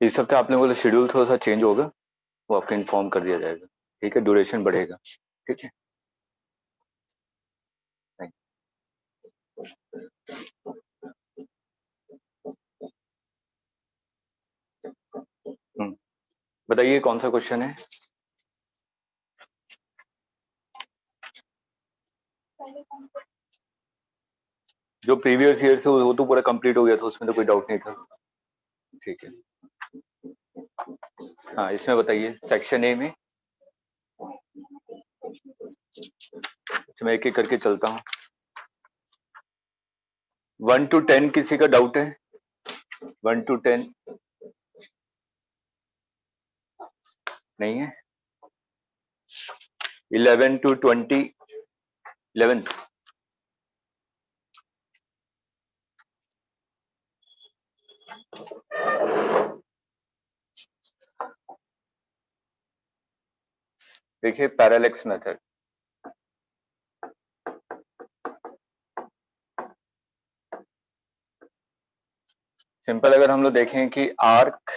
इस हफ्ते आप लोगों का शेड्यूल थोड़ा सा चेंज होगा, वो आपको इन्फॉर्म कर दिया जाएगा। ठीक है, ड्यूरेशन बढ़ेगा। ठीक है, बताइए कौन सा क्वेश्चन है। जो प्रीवियस ईयर से वो तो पूरा कंप्लीट हो गया था, उसमें तो कोई डाउट नहीं था। ठीक है, हाँ इसमें बताइए सेक्शन ए में। मैं एक एक करके चलता हूँ। 1 to 10 किसी का डाउट है? 1 to 10 नहीं है। 11 to 20, 11। देखिए पैरालेक्स मेथड, सिंपल अगर हम लोग देखें कि आर्क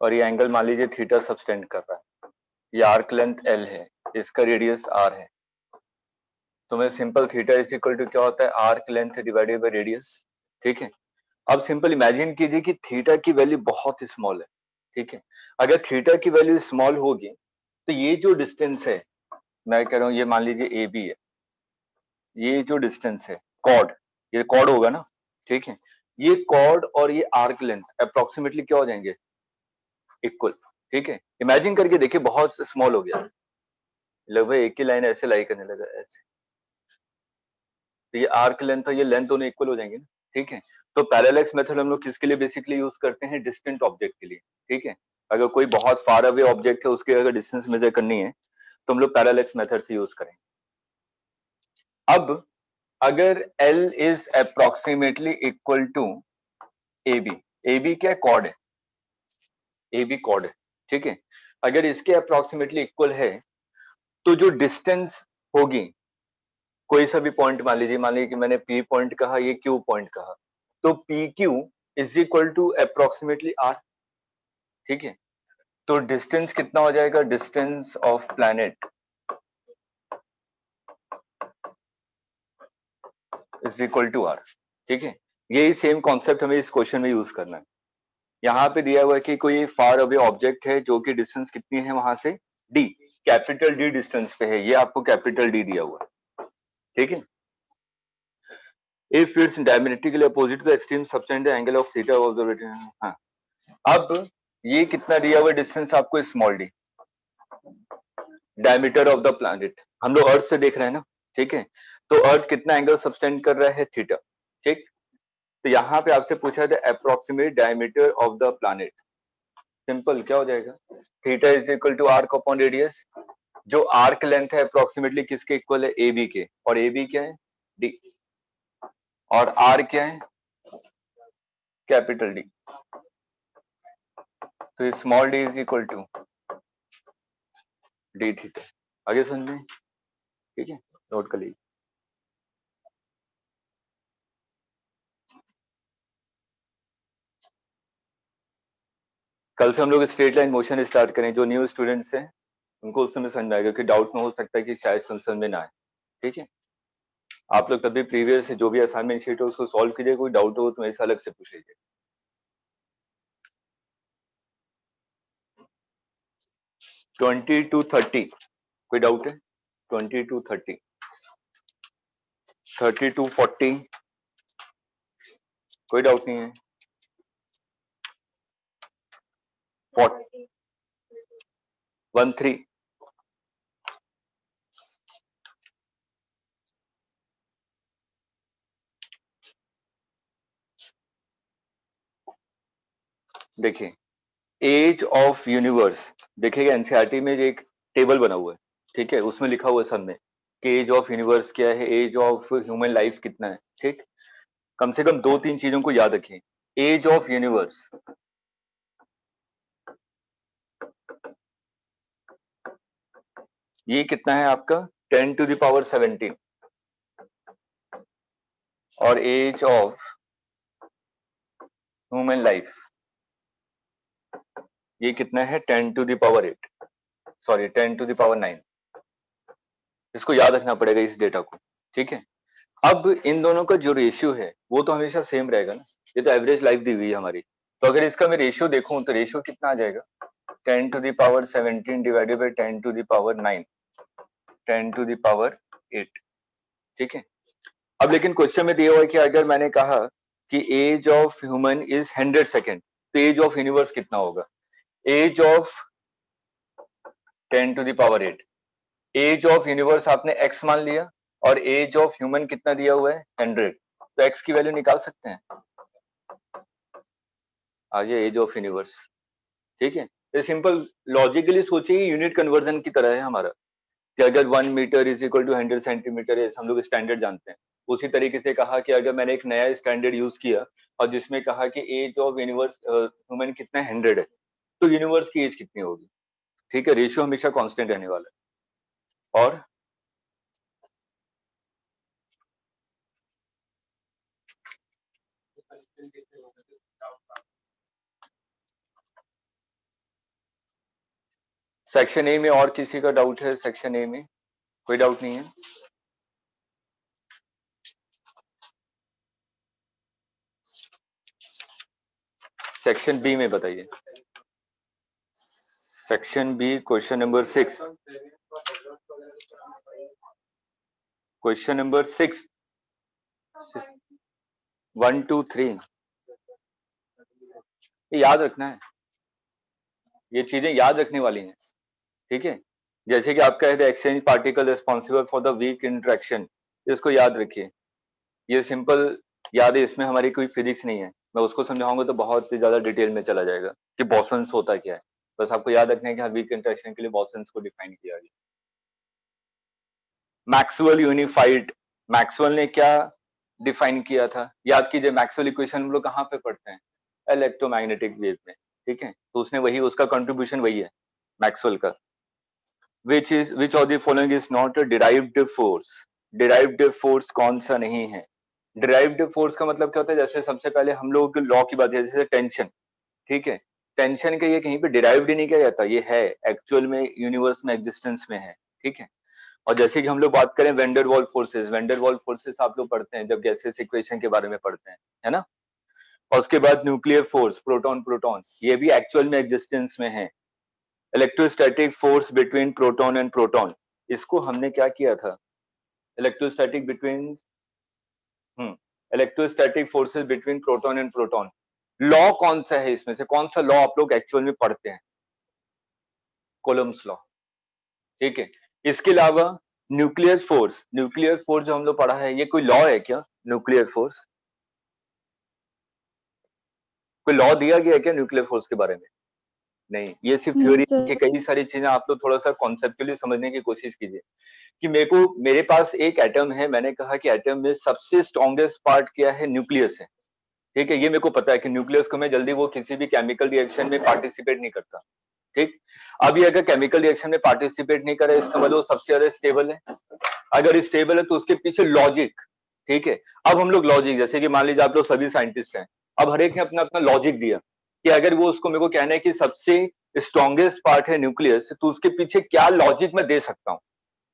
और ये एंगल मान लीजिए थीटा सबटेंड कर रहा है, ये आर्क लेंथ एल है, इसका रेडियस आर है, तो मैं simple theta is equal to क्या होता है, arc length divided by radius. ठीक है, अब सिंपल इमेजिन कीजिए कि थीटा की वैल्यू बहुत स्मॉल है। ठीक है, अगर थीटा की वैल्यू स्मॉल होगी तो ये जो डिस्टेंस है, मैं कह रहा हूँ ये मान लीजिए ए बी है, ये जो डिस्टेंस है कॉर्ड, ये कॉर्ड होगा ना। ठीक है, ये कॉर्ड और ये आर्क लेंथ अप्रोक्सीमेटली क्या हो जाएंगे, इक्वल। ठीक है, इमेजिन करके देखिए बहुत स्मॉल हो गया, लगभग एक ही लाइन ऐसे लाई करने लगा ऐसे, तो ये आर्क लेंथ और ये लेंथ दोनों इक्वल हो जाएंगे ना। ठीक है, तो पैरेलैक्स मेथड हम लोग किसके लिए बेसिकली यूज करते हैं, डिस्टेंट ऑब्जेक्ट के लिए। ठीक है, अगर कोई बहुत फार अवे ऑब्जेक्ट है उसके अगर डिस्टेंस मेजर करनी है तो हम लोग पैरेलैक्स मेथड से यूज करेंगे। अब अगर L is approximately equal to AB, AB क्या कॉर्ड है, AB कॉर्ड है। ठीक है, अगर इसके अप्रोक्सीमेटली इक्वल है तो जो डिस्टेंस होगी, कोई सा भी पॉइंट मान लीजिए कि मैंने P पॉइंट कहा, ये Q पॉइंट कहा, तो PQ is equal to approximately R। ठीक है, तो डिस्टेंस कितना हो जाएगा, distance of planet is equal to R। ठीक है, यही सेम कॉन्सेप्ट हमें इस क्वेश्चन में यूज करना है। यहाँ पे दिया हुआ है कि कोई फार अवे ऑब्जेक्ट है जो कि डिस्टेंस कितनी है वहां से, D, कैपिटल D डिस्टेंस पे है, ये आपको कैपिटल D दिया हुआ है। ठीक है, if it's diametrically opposite to the extreme subtend the angle of theta observative. हाँ, अब ये कितना दिया हुआ डिस्टेंस आपको, small d, diameter of the planet, हम लोग अर्थ से देख रहे हैं ना। ठीक है, तो अर्थ कितना एंगल सबटेंड कर रहा है, थीटा। ठीक, तो यहाँ पे आपसे पूछा था approximate diameter of the planet, simple क्या हो जाएगा, theta is equal to arc upon radius, जो आर्क लेंथ है अप्रोक्सीमेटली किसके इक्वल है, ए बी के, और ए बी क्या है, डी, और आर क्या है, कैपिटल डी, तो small D is equal to D theta. आगे समझ में? ठीक है, नोट कर लीजिए। कल से हम लोग स्ट्रेट लाइन मोशन स्टार्ट करें, जो न्यू स्टूडेंट्स हैं उनको उस समय समझ में आएगा, कि डाउट में हो सकता है कि शायद समझ में ना आए। ठीक है, आप लोग तभी प्रीवियस से जो भी असाइनमेंट शीट है उसको सॉल्व कीजिए, कोई डाउट हो तो मेरे से अलग से पूछ लीजिए। 20 to 30 कोई डाउट है? 20 to 30, 30 to 40 कोई डाउट नहीं है? 13 देखिए, एज ऑफ यूनिवर्स देखिएगा एनसीईआरटी में एक टेबल बना हुआ है, ठीक है, उसमें लिखा हुआ है सब में कि एज ऑफ यूनिवर्स क्या है, एज ऑफ ह्यूमन लाइफ कितना है, ठीक। कम से कम 2-3 चीजों को याद रखिए। एज ऑफ यूनिवर्स ये कितना है आपका 10 to the power 17, और एज ऑफ ह्यूमन लाइफ ये कितना है 10 to the power 8, sorry 10 to the power 9। इसको याद रखना पड़ेगा इस डेटा को, ठीक है। अब इन दोनों का जो रेशियो है वो तो हमेशा सेम रहेगा ना, ये तो एवरेज लाइफ दी हुई है हमारी, तो अगर इसका मैं रेशियो देखूं तो रेशियो कितना आ जाएगा 10 to the power 17 divided by 10 to the power 9, 10 to the power 8, ठीक है। अब लेकिन क्वेश्चन में दिया हुआ है कि अगर मैंने कहा कि age of human is 100 second, तो एज ऑफ यूनिवर्स कितना होगा? Age of 10 to the power 8, age of universe आपने x मान लिया और एज ऑफ ह्यूमन कितना दिया हुआ है 100, तो x की वैल्यू निकाल सकते हैं, आ गया एज ऑफ यूनिवर्स, ठीक है। ये सिंपल लॉजिकली सोचिए यूनिट कन्वर्जन की तरह है हमारा, कि अगर 1 metre is equal to 100 centimetre है, हम लोग स्टैंडर्ड जानते हैं, उसी तरीके से कहा कि अगर मैंने एक नया स्टैंडर्ड यूज किया और जिसमें कहा कि एज ऑफ यूनिवर्स ह्यूमन कितना 100 है, तो यूनिवर्स की एज कितनी होगी, ठीक है। रेशियो हमेशा कांस्टेंट रहने वाला है। और सेक्शन ए में और किसी का डाउट है? सेक्शन ए में कोई डाउट नहीं है? सेक्शन बी में बताइए। Section B question number 6, question number 6 1 2 3 याद रखना है, ये चीजें याद रखने वाली हैं, ठीक है। जैसे कि आपका है exchange particle responsible for the weak interaction, इसको याद रखिए, ये सिंपल याद है, इसमें हमारी कोई फिजिक्स नहीं है, मैं उसको समझाऊंगा तो बहुत ज्यादा डिटेल में चला जाएगा कि बॉसन्स होता क्या है, बस आपको याद रखना है कि वीक इंटरेक्शन के लिए बॉसन्स को डिफाइन किया गया। मैक्सवेल यूनिफाइड, मैक्सवेल ने क्या डिफाइन किया था? याद कीजिए, मैक्सवेल इक्वेशन हम लोग कहाँ पे पढ़ते हैं? इलेक्ट्रोमैग्नेटिक वेव में, ठीक है, तो उसने वही, उसका कंट्रीब्यूशन वही है मैक्सवेल का। which of the following is not a derived force? derived force कौन सा नहीं है? derived force का मतलब क्या होता है? जैसे सबसे पहले हम लोग लॉ की बात है, जैसे टेंशन, ठीक है, टेंशन का ये कहीं पे डिराइव्ड ही नहीं किया जाता, ये है एक्चुअल में यूनिवर्स में एग्जिस्टेंस में है, ठीक है। और जैसे कि हम लोग बात करें vendor wall forces, vendor wall forces आप लोग पढ़ते हैं जब गैसेस इक्वेशन के बारे में पढ़ते हैं, है ना। और उसके बाद न्यूक्लियर फोर्स, प्रोटॉन प्रोटॉन, ये भी एक्चुअल में एग्जिस्टेंस में है। Electrostatic force between proton and proton, इसको हमने क्या किया था? Electrostatic between electrostatic forces between proton and proton, law कौन सा है इसमें से, कौन सा लॉ आप लोग एक्चुअल में पढ़ते हैं? कोलम्स लॉ, ठीक है। इसके अलावा न्यूक्लियर फोर्स जो हम लोग पढ़ा है, ये कोई लॉ है क्या? न्यूक्लियर फोर्स कोई लॉ दिया गया है क्या न्यूक्लियर फोर्स के बारे में? नहीं, ये सिर्फ थ्योरी की कई सारी चीजें आप लोग थोड़ा सा कॉन्सेप्चुअली समझने की कोशिश कीजिए। कि मेरे पास एक एटम है, मैंने कहा कि एटम में सबसे स्ट्रॉन्गेस्ट पार्ट क्या है? न्यूक्लियस है, ठीक है। ये मेरे को पता है कि न्यूक्लियस को मैं जल्दी वो किसी भी केमिकल रिएक्शन में पार्टिसिपेट नहीं करता, ठीक। अब ये अगर केमिकल रिएक्शन में पार्टिसिपेट नहीं करे, इसका मतलब वो सबसे ज्यादा स्टेबल है। अगर स्टेबल है तो उसके पीछे लॉजिक, ठीक है। अब हम लोग लॉजिक, जैसे कि मान लीजिए आप लोग सभी साइंटिस्ट हैं, अब हर एक ने अपना अपना लॉजिक दिया कि अगर वो उसको मेरे को कहना है कि सबसे स्ट्रॉन्गेस्ट पार्ट है न्यूक्लियस, तो उसके पीछे क्या लॉजिक मैं दे सकता हूँ,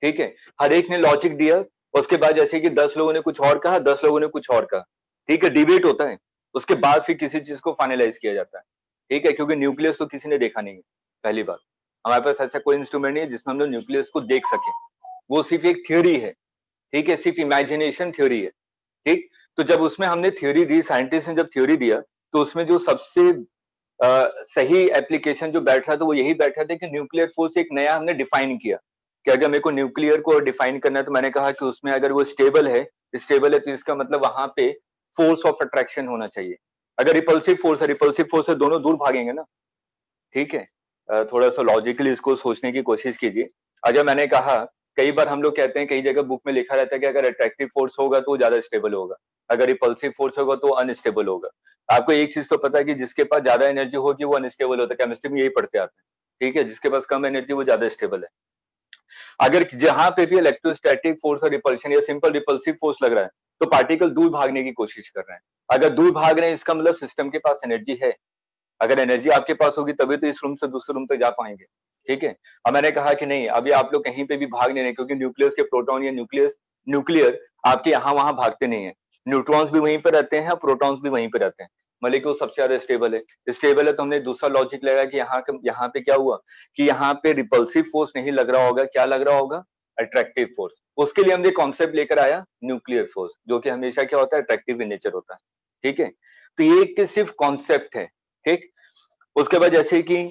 ठीक है। हर एक ने लॉजिक दिया, उसके बाद जैसे कि 10 लोगों ने कुछ और कहा, 10 लोगों ने कुछ और कहा, ठीक है, डिबेट होता है, उसके बाद फिर किसी चीज को फाइनलाइज किया जाता है, ठीक है, क्योंकि न्यूक्लियस तो किसी ने देखा नहीं है। पहली बात, हमारे पास ऐसा कोई इंस्ट्रूमेंट नहीं है जिसमें हम लोग न्यूक्लियस को देख सके, वो सिर्फ एक थ्योरी है, ठीक है, सिर्फ इमेजिनेशन थ्योरी है, ठीक। तो जब उसमें हमने थ्योरी दी, साइंटिस्ट ने जब थ्योरी दिया, तो उसमें जो सबसे सही एप्लीकेशन जो बैठ रहा था वो यही बैठा था कि न्यूक्लियर फोर्स एक नया हमने डिफाइन किया, कि अगर मेरे को न्यूक्लियर को डिफाइन करना है तो मैंने कहा कि उसमें अगर वो स्टेबल है तो इसका मतलब वहां पे फोर्स ऑफ अट्रैक्शन होना चाहिए। अगर रिपल्सिव फोर्स है, दोनों दूर भागेंगे ना, ठीक है। थोड़ा सा लॉजिकली इसको सोचने की कोशिश कीजिए। अगर मैंने कहा, कई बार हम लोग कहते हैं, कई जगह बुक में लिखा रहता है कि अगर अट्रैक्टिव फोर्स होगा तो ज्यादा स्टेबल होगा, अगर रिपल्सिव फोर्स होगा तो अनस्टेबल होगा। आपको एक चीज तो पता है कि जिसके पास ज्यादा एनर्जी होगी वो अनस्टेबल होता है, केमिस्ट्री में यही पढ़ते आते हैं, ठीक है, जिसके पास कम एनर्जी वो ज्यादा स्टेबल है। अगर जहां पे भी इलेक्ट्रोस्टैटिक फोर्स और रिपल्शन या सिंपल रिपल्सिव फोर्स लग रहा है, तो पार्टिकल दूर भागने की कोशिश कर रहे हैं। अगर दूर भाग रहे हैं इसका मतलब सिस्टम के पास एनर्जी है। अगर एनर्जी आपके पास होगी तभी तो इस रूम से दूसरे रूम तक जा पाएंगे, ठीक है। अब मैंने कहा कि नहीं, अभी आप लोग कहीं पे भी भाग नहीं रहे, क्योंकि न्यूक्लियस के प्रोटॉन या न्यूक्लियर आपके यहाँ वहां भागते नहीं है। न्यूट्रॉन्स भी वहीं पे रहते हैं, प्रोटॉन्स भी वहीं पे रहते हैं, मतलब कि वो सबसे ज्यादा स्टेबल है तो हमने दूसरा लॉजिक लगाया कि यहाँ पे क्या हुआ, कि यहाँ पे रिपल्सिव फोर्स नहीं लग रहा होगा, क्या लग रहा होगा, अट्रैक्टिव फोर्स। उसके लिए हमने कॉन्सेप्ट लेकर आया न्यूक्लियर फोर्स, जो कि हमेशा क्या होता है, अट्रैक्टिव इन नेचर होता है, ठीक है। तो ये एक सिर्फ कॉन्सेप्ट है, ठीक। उसके बाद जैसे कि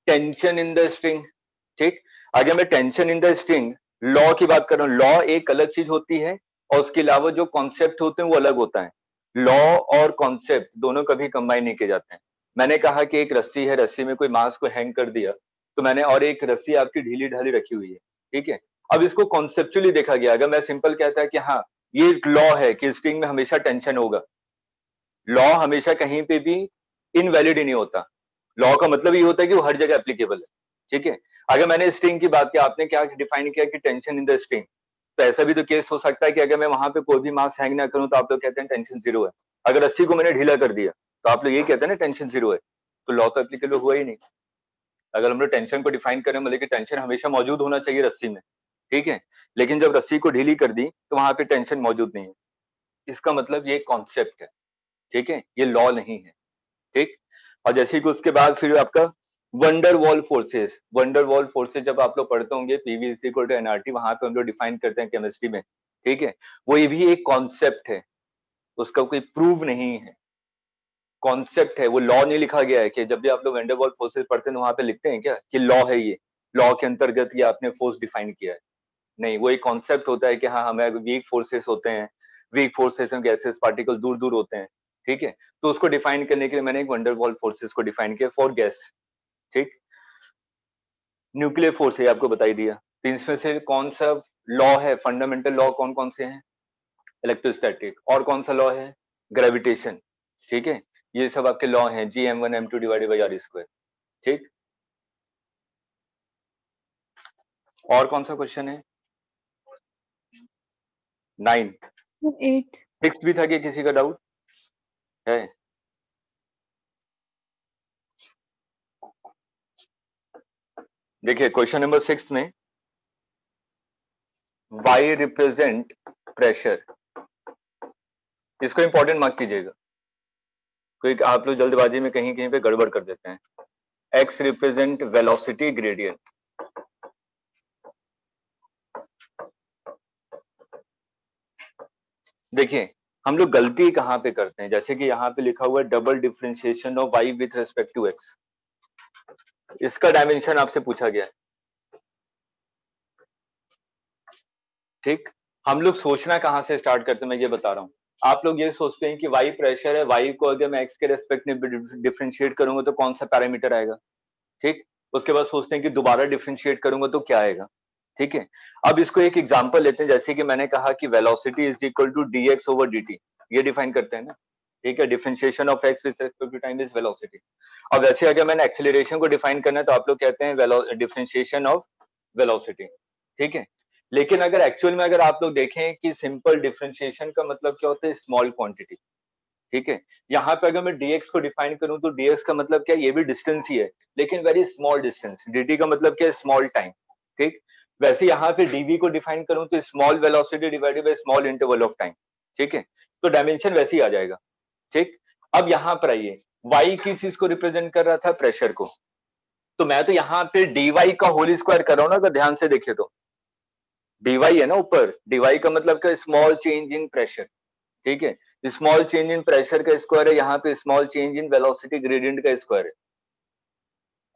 टेंशन इन द स्ट्रिंग, ठीक। अगर मैं tension in the string law की बात कर रहा हूं, लॉ एक अलग चीज होती है और उसके अलावा जो कॉन्सेप्ट होते हैं वो अलग होता है। लॉ और कॉन्सेप्ट दोनों कभी कंबाइन नहीं किए जाते हैं। मैंने कहा कि एक रस्सी है, रस्सी में कोई मांस को हैंग कर दिया, तो मैंने, और एक रस्सी आपकी ढीली ढाली रखी हुई है, ठीक है। अब इसको कॉन्सेप्चुअली देखा गया, अगर मैं सिंपल कहता है कि हाँ ये एक लॉ है कि स्ट्रिंग में हमेशा टेंशन होगा, लॉ हमेशा कहीं पे भी इनवैलिड ही नहीं होता। लॉ का मतलब ये होता है कि वो हर जगह एप्लीकेबल है, ठीक है। अगर मैंने स्ट्रिंग की बात की, आपने क्या डिफाइन किया कि टेंशन इन द स्ट्रिंग, तो ऐसा भी तो केस हो सकता है कि अगर मैं वहां पे कोई भी मास हैंग ना करूं तो आप लोग कहते हैं टेंशन जीरो है। अगर रस्सी को मैंने ढीला कर दिया तो आप लोग ये कहते हैं ना टेंशन जीरो है, तो लॉ तो एप्लीकेबल हुआ ही नहीं। अगर हम लोग टेंशन को डिफाइन करें, मतलब कि टेंशन हमेशा मौजूद होना चाहिए रस्सी में, ठीक है, लेकिन जब रस्सी को ढीली कर दी तो वहां पे टेंशन मौजूद नहीं है, इसका मतलब ये कॉन्सेप्ट है, ठीक है, ये लॉ नहीं है, ठीक। और जैसे कि उसके बाद फिर आपका वंडर वॉल फोर्सेस जब आप लोग पढ़ते होंगे, PV is equal to NRT, वहां पे हम लोग डिफाइन करते हैं केमिस्ट्री में, ठीक है। वो ये भी एक कॉन्सेप्ट है, उसका कोई प्रूव नहीं है, कॉन्सेप्ट है, वो लॉ नहीं लिखा गया है। कि जब भी आप लोग वंडर वॉल फोर्सेस पढ़ते हैं तो वहां पे लिखते हैं क्या कि लॉ है, ये लॉ के अंतर्गत ये आपने फोर्स डिफाइन किया है, नहीं, वो एक कॉन्सेप्ट होता है कि हाँ हमें वीक फोर्सेस होते हैं, वीक फोर्सेस में गैसेस पार्टिकल दूर दूर होते हैं, ठीक है। तो उसको डिफाइन करने के लिए मैंने एक वंडरवॉल फोर्सेस को डिफाइन किया फॉर गैस, ठीक। न्यूक्लियर फोर्स है आपको बताई दिया। तो इसमें से कौन सा लॉ है, फंडामेंटल लॉ कौन कौन से हैं, इलेक्ट्रोस्टैटिक, और कौन सा लॉ है, ग्रेविटेशन, ठीक है। ये सब आपके लॉ हैं, Gm1m2 divided by are square, ठीक। और कौन सा क्वेश्चन है, 9th, 8th, 6th भी था कि किसी का डाउट है। देखिए क्वेश्चन नंबर 6 में y रिप्रेजेंट प्रेशर, इसको इंपॉर्टेंट मार्क कीजिएगा, क्योंकि आप लोग जल्दबाजी में कहीं कहीं पे गड़बड़ कर देते हैं। x रिप्रेजेंट वेलोसिटी ग्रेडियंट, देखिए हम लोग गलती कहाँ पे करते हैं, जैसे कि यहाँ पे लिखा हुआ है double differentiation of y with respect to x, इसका डायमेंशन आपसे पूछा गया है, ठीक। हम लोग सोचना कहाँ से स्टार्ट करते हैं मैं ये बता रहा हूँ। आप लोग ये सोचते हैं कि y प्रेशर है, y को अगर मैं x के रेस्पेक्ट में डिफरेंशिएट करूंगा तो कौन सा पैरामीटर आएगा, ठीक। उसके बाद सोचते हैं कि दोबारा डिफरेंशिएट करूंगा तो क्या आएगा, ठीक है। अब इसको एक एग्जांपल लेते हैं, जैसे कि मैंने कहा कि velocity is equal to dx over dt, ये डिफाइन करते हैं ना, ठीक है। Differentiation of x with respect to time is velocity. अब वैसे अगर मैंने एक्सेलरेशन को डिफाइन करना है तो आप लोग कहते हैं डिफरेंशिएशन ऑफ वेलोसिटी, ठीक है। लेकिन अगर एक्चुअल में अगर आप लोग देखें कि सिंपल डिफरेंशिएशन का मतलब क्या होता है, स्मॉल क्वांटिटी, ठीक है। यहाँ पे अगर मैं dx को डिफाइन करूं तो dx का मतलब क्या है, ये भी डिस्टेंस ही है, लेकिन वेरी स्मॉल डिस्टेंस। dt का मतलब क्या है, स्मॉल टाइम, ठीक। वैसे यहाँ पे dv को डिफाइन करूं तो small velocity divided by small interval of time, ठीक है, तो डायमेंशन वैसे ही आ जाएगा, ठीक। अब यहाँ पर आइए, y किस चीज को रिप्रेजेंट कर रहा था, प्रेशर को, तो मैं तो यहाँ पे dy का होल स्क्वायर कर रहा हूँ ना, अगर ध्यान से देखे तो dy है ना ऊपर, dy का मतलब क्या, स्मॉल चेंज इन प्रेशर, ठीक है, स्मॉल चेंज इन प्रेशर का स्क्वायर है, यहाँ पे small change in velocity gradient का स्क्वायर है।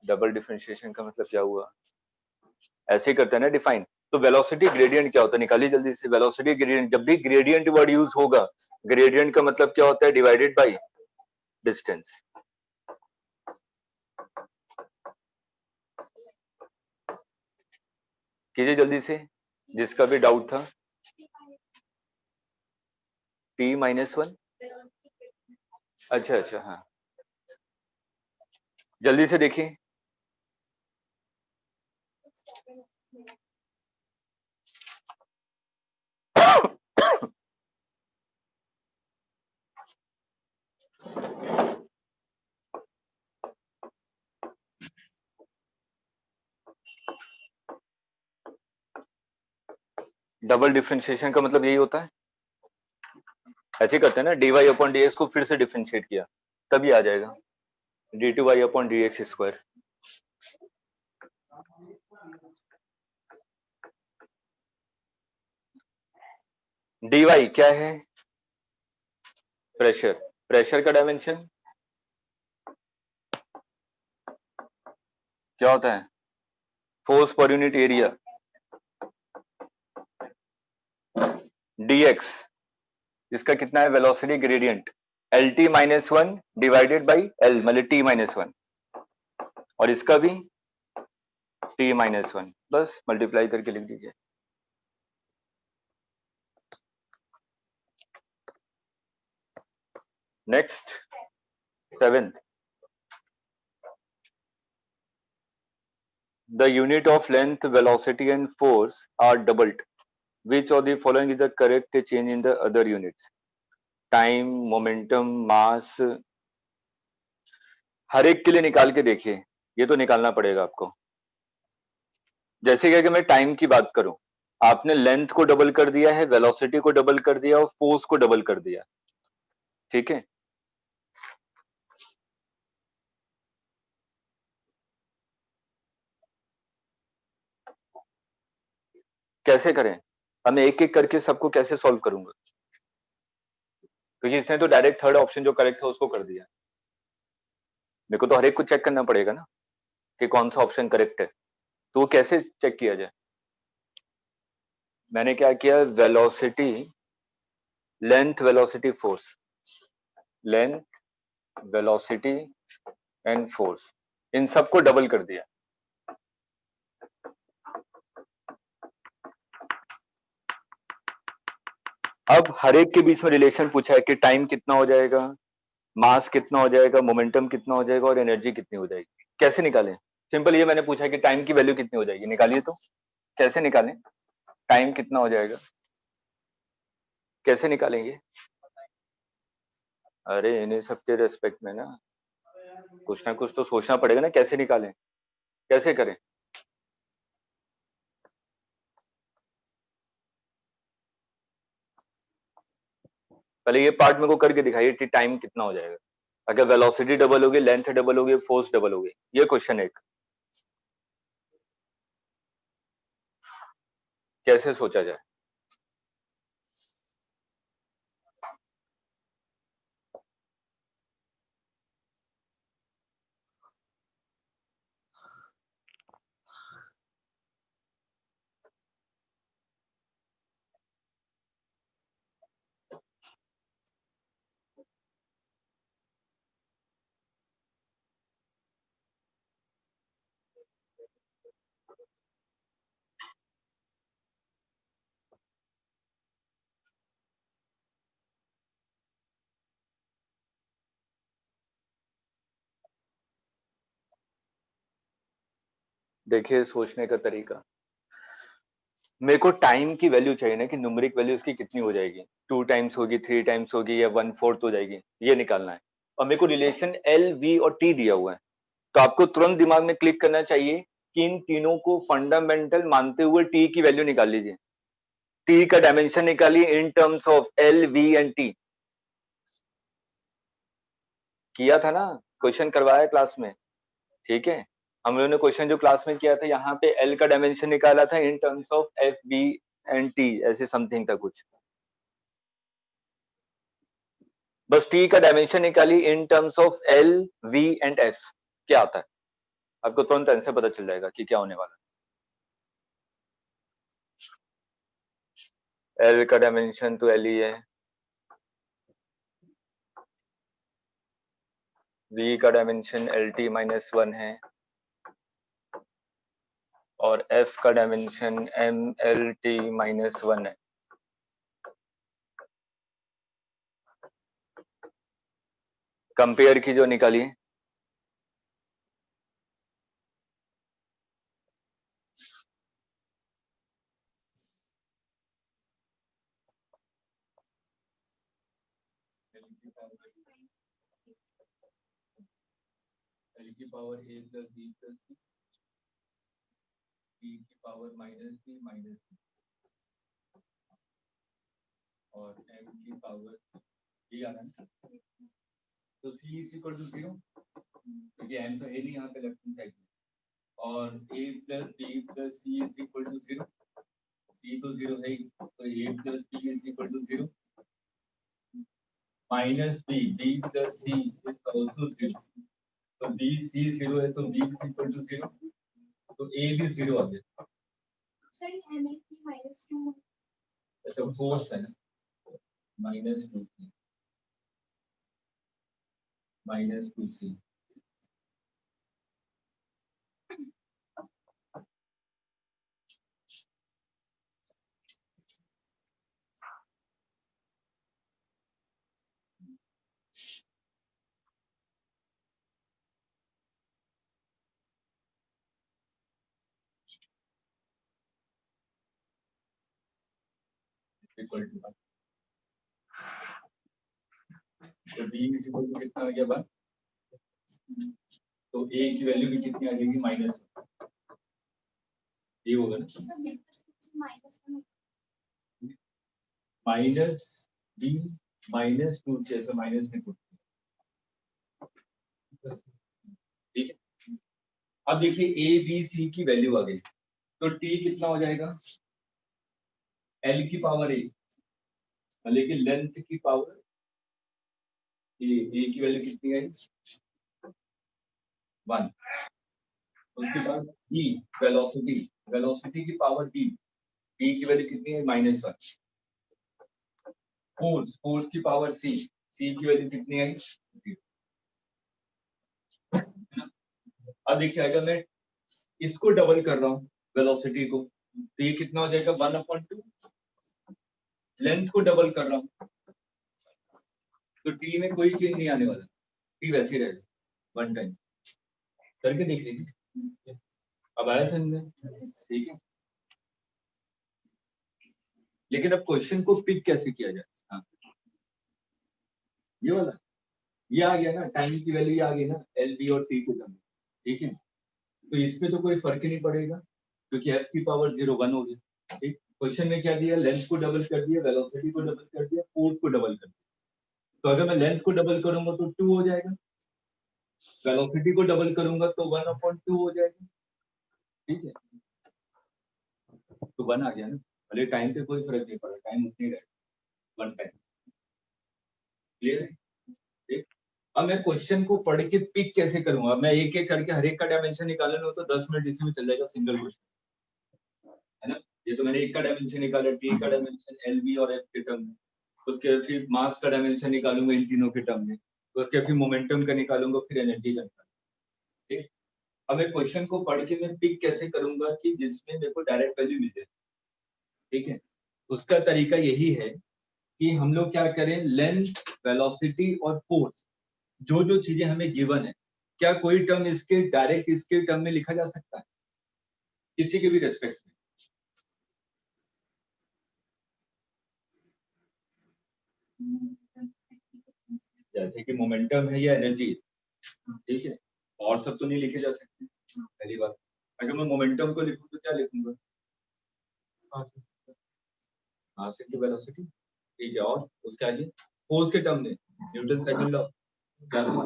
डबल डिफरेंशिएशन का मतलब क्या हुआ, ऐसे ही करते हैं ना डिफाइन, तो वेलोसिटी ग्रेडियंट क्या होता है, निकालिए जल्दी से। वेलोसिटी ग्रेडियंट, जब भी ग्रेडियंट वर्ड यूज होगा, ग्रेडियंट का मतलब क्या होता है, डिवाइडेड बाय डिस्टेंस। कीजिए जल्दी से, जिसका भी डाउट था। t-1, अच्छा अच्छा, हाँ जल्दी से देखिए। डबल डिफरेंशिएशन का मतलब यही होता है, ऐसे करते हैं ना, dy अपॉन dx को फिर से डिफरेंशिएट किया, तभी आ जाएगा d2y upon dx square. dy क्या है, प्रेशर, प्रेशर का डायमेंशन क्या होता है, force per unit area, dx इसका कितना है, velocity gradient, LT-1 divided by L मतलब T-1, और इसका भी T-1, बस मल्टीप्लाई करके लिख दीजिए। Next 7th, the unit of length, velocity and force are doubled. Which of the following is the correct change in the other units? Time, momentum, mass, हर एक के लिए निकाल के देखिए, ये तो निकालना पड़ेगा आपको। जैसे कि अगर मैं टाइम की बात करूं, आपने लेंथ को डबल कर दिया है, वेलोसिटी को डबल कर दिया और फोर्स को डबल कर दिया, ठीक है। कैसे करें, हमें एक एक करके सबको कैसे सॉल्व करूंगा, क्योंकि इसने तो डायरेक्ट थर्ड ऑप्शन जो करेक्ट है उसको कर दिया, मेरे को तो हर एक को चेक करना पड़ेगा ना कि कौन सा ऑप्शन करेक्ट है, तो वो कैसे चेक किया जाए। मैंने क्या किया, velocity, length, velocity, force, length, velocity and force, इन सबको डबल कर दिया। अब हर एक के बीच में रिलेशन पूछा है कि टाइम कितना हो जाएगा, मास कितना हो जाएगा, मोमेंटम कितना हो जाएगा और एनर्जी कितनी हो जाएगी, कैसे निकालें। सिंपल ये मैंने पूछा कि टाइम की वैल्यू कितनी हो जाएगी, निकालिए तो, कैसे निकालें, टाइम कितना हो जाएगा, कैसे निकालेंगे। अरे इन्हें सबके रेस्पेक्ट में ना कुछ तो सोचना पड़ेगा ना, कैसे निकालें, कैसे करें। पहले ये पार्ट मेरे को करके दिखाइए कि टाइम कितना हो जाएगा, अगर वेलोसिटी डबल होगी, लेंथ डबल होगी, फोर्स डबल होगी, ये क्वेश्चन एक कैसे सोचा जाए। देखिए सोचने का तरीका, मेरे को टाइम की वैल्यू चाहिए ना कि न्यूमेरिक वैल्यू उसकी कितनी हो जाएगी, 2 टाइम्स होगी, 3 टाइम्स होगी या 1/4 हो जाएगी, ये निकालना है। और मेरे को रिलेशन एल, वी और टी दिया हुआ है, तो आपको तुरंत दिमाग में क्लिक करना चाहिए कि इन तीनों को फंडामेंटल मानते हुए टी की वैल्यू निकाल लीजिए। टी का डायमेंशन निकालिए in terms of L, V and T. किया था ना, क्वेश्चन करवाया क्लास में, ठीक है। हम लोगों ने क्वेश्चन जो क्लास में किया था, यहाँ पे एल का डायमेंशन निकाला था in terms of F, B and T, ऐसे समथिंग था कुछ। बस टी का डायमेंशन निकाली in terms of L, V and F, क्या आता है आपको तुरंत आंसर पता चल जाएगा कि क्या होने वाला है। एल का डायमेंशन तो एल ही है, वी का डायमेंशन एल टी माइनस 1 है, और एफ का dimension M L T minus 1 है। कंपेयर की जो निकाली एल की power A plus B plus C, B की power minus B minus C, और एम की पावर ये आ रहा है, तो सी इज इक्वल टू 0, क्योंकि एम तो है नहीं यहाँ पे लेफ्ट हैंड साइड में, और A plus B plus C is equal to 0, C तो 0 है ही, तो A plus B is equal to 0, minus B, B plus C is also 0, तो बी सी 0 है तो बी इज इक्वल टू 0, तो ए भी 0 आ गया। सर एम ए की माइनस 2, अच्छा फोर्स है ना, minus 2c, minus 2c, equal to, तो बी इज इक्वल टू कितना आ गया 1, तो ए की वैल्यू भी कितनी आ जाएगी माइनस, ये होगा ना माइनस बी माइनस 2 से, ऐसा माइनस में कुछ, ठीक है। अब देखिए ए बी सी की वैल्यू आ गई, तो टी कितना हो जाएगा, एल की पावर ए, लेकिन लेंथ की पावर ए की वैल्यू कितनी आई 1, उसके बाद ई वेलोसिटी, वेलोसिटी की पावर डी, डी की वैल्यू कितनी है -1, फोर्स, फोर्स की पावर सी, सी की वैल्यू कितनी आई 0। अब देखिए अगर मैं इसको डबल कर रहा हूँ वेलोसिटी को, तो ये कितना हो जाएगा 1/2, लेंथ को डबल कर रहा हूँ तो टी में कोई चेंज नहीं आने वाला, टी वैसे ही रहेगा 1 टाइम, करके देख लीजिए। अब आया समझ में, ठीक है। लेकिन अब क्वेश्चन को पिक कैसे किया जाए, हाँ ये वाला, ये आ गया ना, टाइम की वैल्यू आ गई ना एल बी और टी के टर्म में, ठीक है। तो इसमें तो कोई फर्क ही नहीं पड़ेगा क्योंकि एफ की पावर 0 1 हो गया, ठीक। क्वेश्चन में क्या दिया, लेंथ को डबल कर दिया, वेलोसिटी को डबल कर दिया, फोर्स को डबल कर दिया। तो अगर मैं लेंथ को डबल करूंगा तो 2 हो जाएगा, वेलोसिटी को डबल करूंगा तो 1/2 हो जाएगा, ठीक है। तो 1 आ गया ना, भले टाइम पे कोई फर्क नहीं पड़ा, टाइम उतनी रहेगा 1 टाइम, क्लियर है, ठीक। अब मैं क्वेश्चन को पढ़ के पिक कैसे करूंगा, मैं एक एक करके हर एक का डायमेंशन निकालना हो तो 10 मिनट इसी में चल जाएगा, सिंगल क्वेश्चन है ना। ये तो मैंने एक का डायमेंशन निकाला, टी का डायमेंशन एल बी और एफ के टर्म में, उसके फिर मास का डायमेंशन निकालूंगा इन तीनों के टर्म में, उसके फिर मोमेंटम का निकालूंगा, फिर एनर्जी का निकालूंगा, ठीक। अब मैं क्वेश्चन को पढ़ के मैं पिक कैसे करूंगा कि जिसमें मेरे को डायरेक्ट वैल्यू मिल जाए, ठीक है। उसका तरीका यही है कि हम लोग क्या करें, लेंथ, वेलोसिटी और फोर्स, जो जो चीजें हमें गिवन है, क्या कोई टर्म इसके डायरेक्ट इसके टर्म में लिखा जा सकता है किसी के भी रेस्पेक्ट में, जैसे कि मोमेंटम है या एनर्जी, ठीक है। और सब तो नहीं लिखे जा सकते, पहली बात। अगर मैं मोमेंटम को लिखूं तो क्या लिखूंगा? मास इनटू वेलोसिटी, ठीक है। और उसके आगे फोर्स के टर्म में न्यूटन सेकंड लॉ क्या था?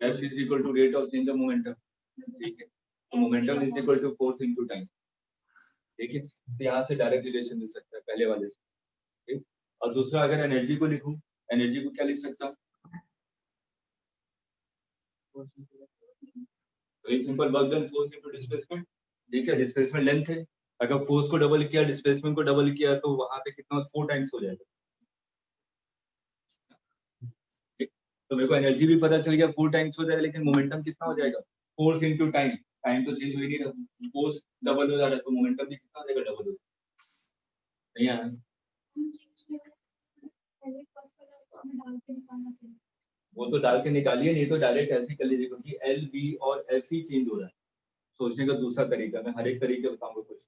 F is equal to rate of change of momentum, ठीक है। तो momentum is equal to force into time, ठीक है। तो यहाँ से डायरेक्ट रिलेशन मिल सकता है पहले वाले से, ठीक। और दूसरा अगर एनर्जी को लिखूं, एनर्जी को क्या लिख सकता हूँ? Very simple, work done force into displacement, ठीक है। डिस्प्लेसमेंट लेंथ है, अगर फोर्स को डबल किया डिस्प्लेसमेंट को डबल किया तो वहां पे कितना 4 टाइम्स हो जाएगा। तो मेरे को एनर्जी भी पता चल गया 4 टाइम्स हो जाएगा, लेकिन मोमेंटम कितना हो जाएगा? फोर्स इनटू टाइम, टाइम तो चेंज हो ही नहीं रहा, फोर्स डबल हो जा रहा है, तो मोमेंटम भी कितना हो जाएगा? डबल हो जाएगा। नहीं आया? वो तो डाल के निकालिए, नहीं तो डायरेक्ट ऐसे कर लीजिए, क्योंकि एल बी और एफ ही चेंज हो रहा है। सोचने का दूसरा तरीका, मैं हर एक तरीके बताऊंगा कुछ,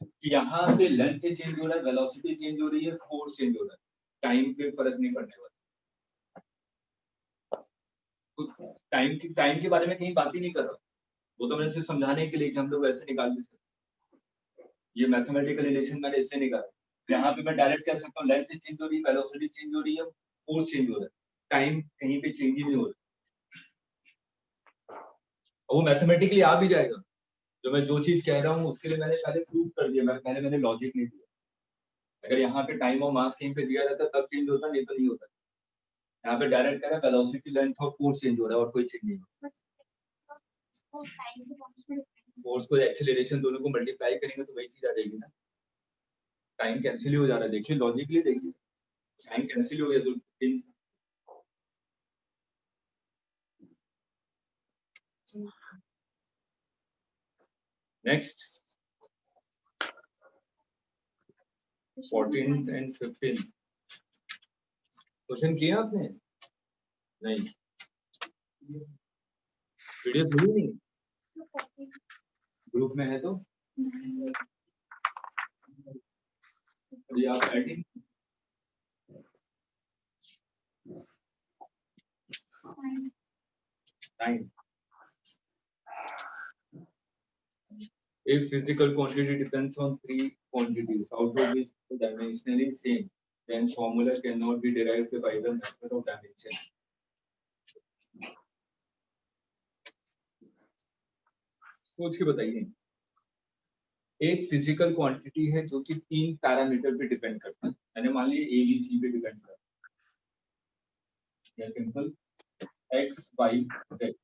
कि यहाँ पे लेंथ चेंज हो रहा है, वेलोसिटी चेंज हो रही है, फोर्स चेंज हो रहा है, टाइम पे फर्क नहीं पड़ने वाला। तो टाइम के बारे में कहीं बात ही नहीं कर रहा, वो तो मैंने सिर्फ समझाने के लिए कि हम लोग ऐसे निकाल भी सकते। ये मैथमेटिकल रिलेशन मैंने इससे निकाला, यहाँ पे मैं डायरेक्ट कह सकता हूँ लेंथ चेंज हो रही है, वेलोसिटी चेंज हो रही है, फोर्स चेंज हो रहा है, टाइम कहीं पे चेंज ही नहीं हो रहा। वो मैथमेटिकली आ भी जाएगा, जो मैं जो चीज कह रहा हूँ उसके लिए मैंने पहले प्रूफ कर दिया, मैंने लॉजिक नहीं दिया। अगर यहाँ पे टाइम और मास कहीं पे दिया रहता तब चेंज होता, नहीं तो नहीं होता। यहाँ पे डायरेक्ट कह रहा है वेलोसिटी, लेंथ और फोर्स चेंज हो रहा है और कोई चेंज नहीं हो रहा। फोर्स को एक्सेलरेशन दोनों को मल्टीप्लाई करेंगे तो वही चीज आ जाएगी ना। टाइम कैंसिल हो जा रहा है, देखिए लॉजिकली देखिए, टाइम कैंसिल हो गया तो next 14th and 15th question किया आपने? नहीं, वीडियो मिली नहीं, ग्रुप में है तो अभी आप editing time. If physical quantity depends on 3 quantities, out of which the dimensionally same, then formula cannot be derived by the method of dimension. सोच के बताइए, एक फिजिकल क्वांटिटी है जो कि 3 पैरामीटर पे डिपेंड करता है, यानी मान लीजिए ए बी सी पे डिपेंड करता है, सिंपल एक्स वाई जेड।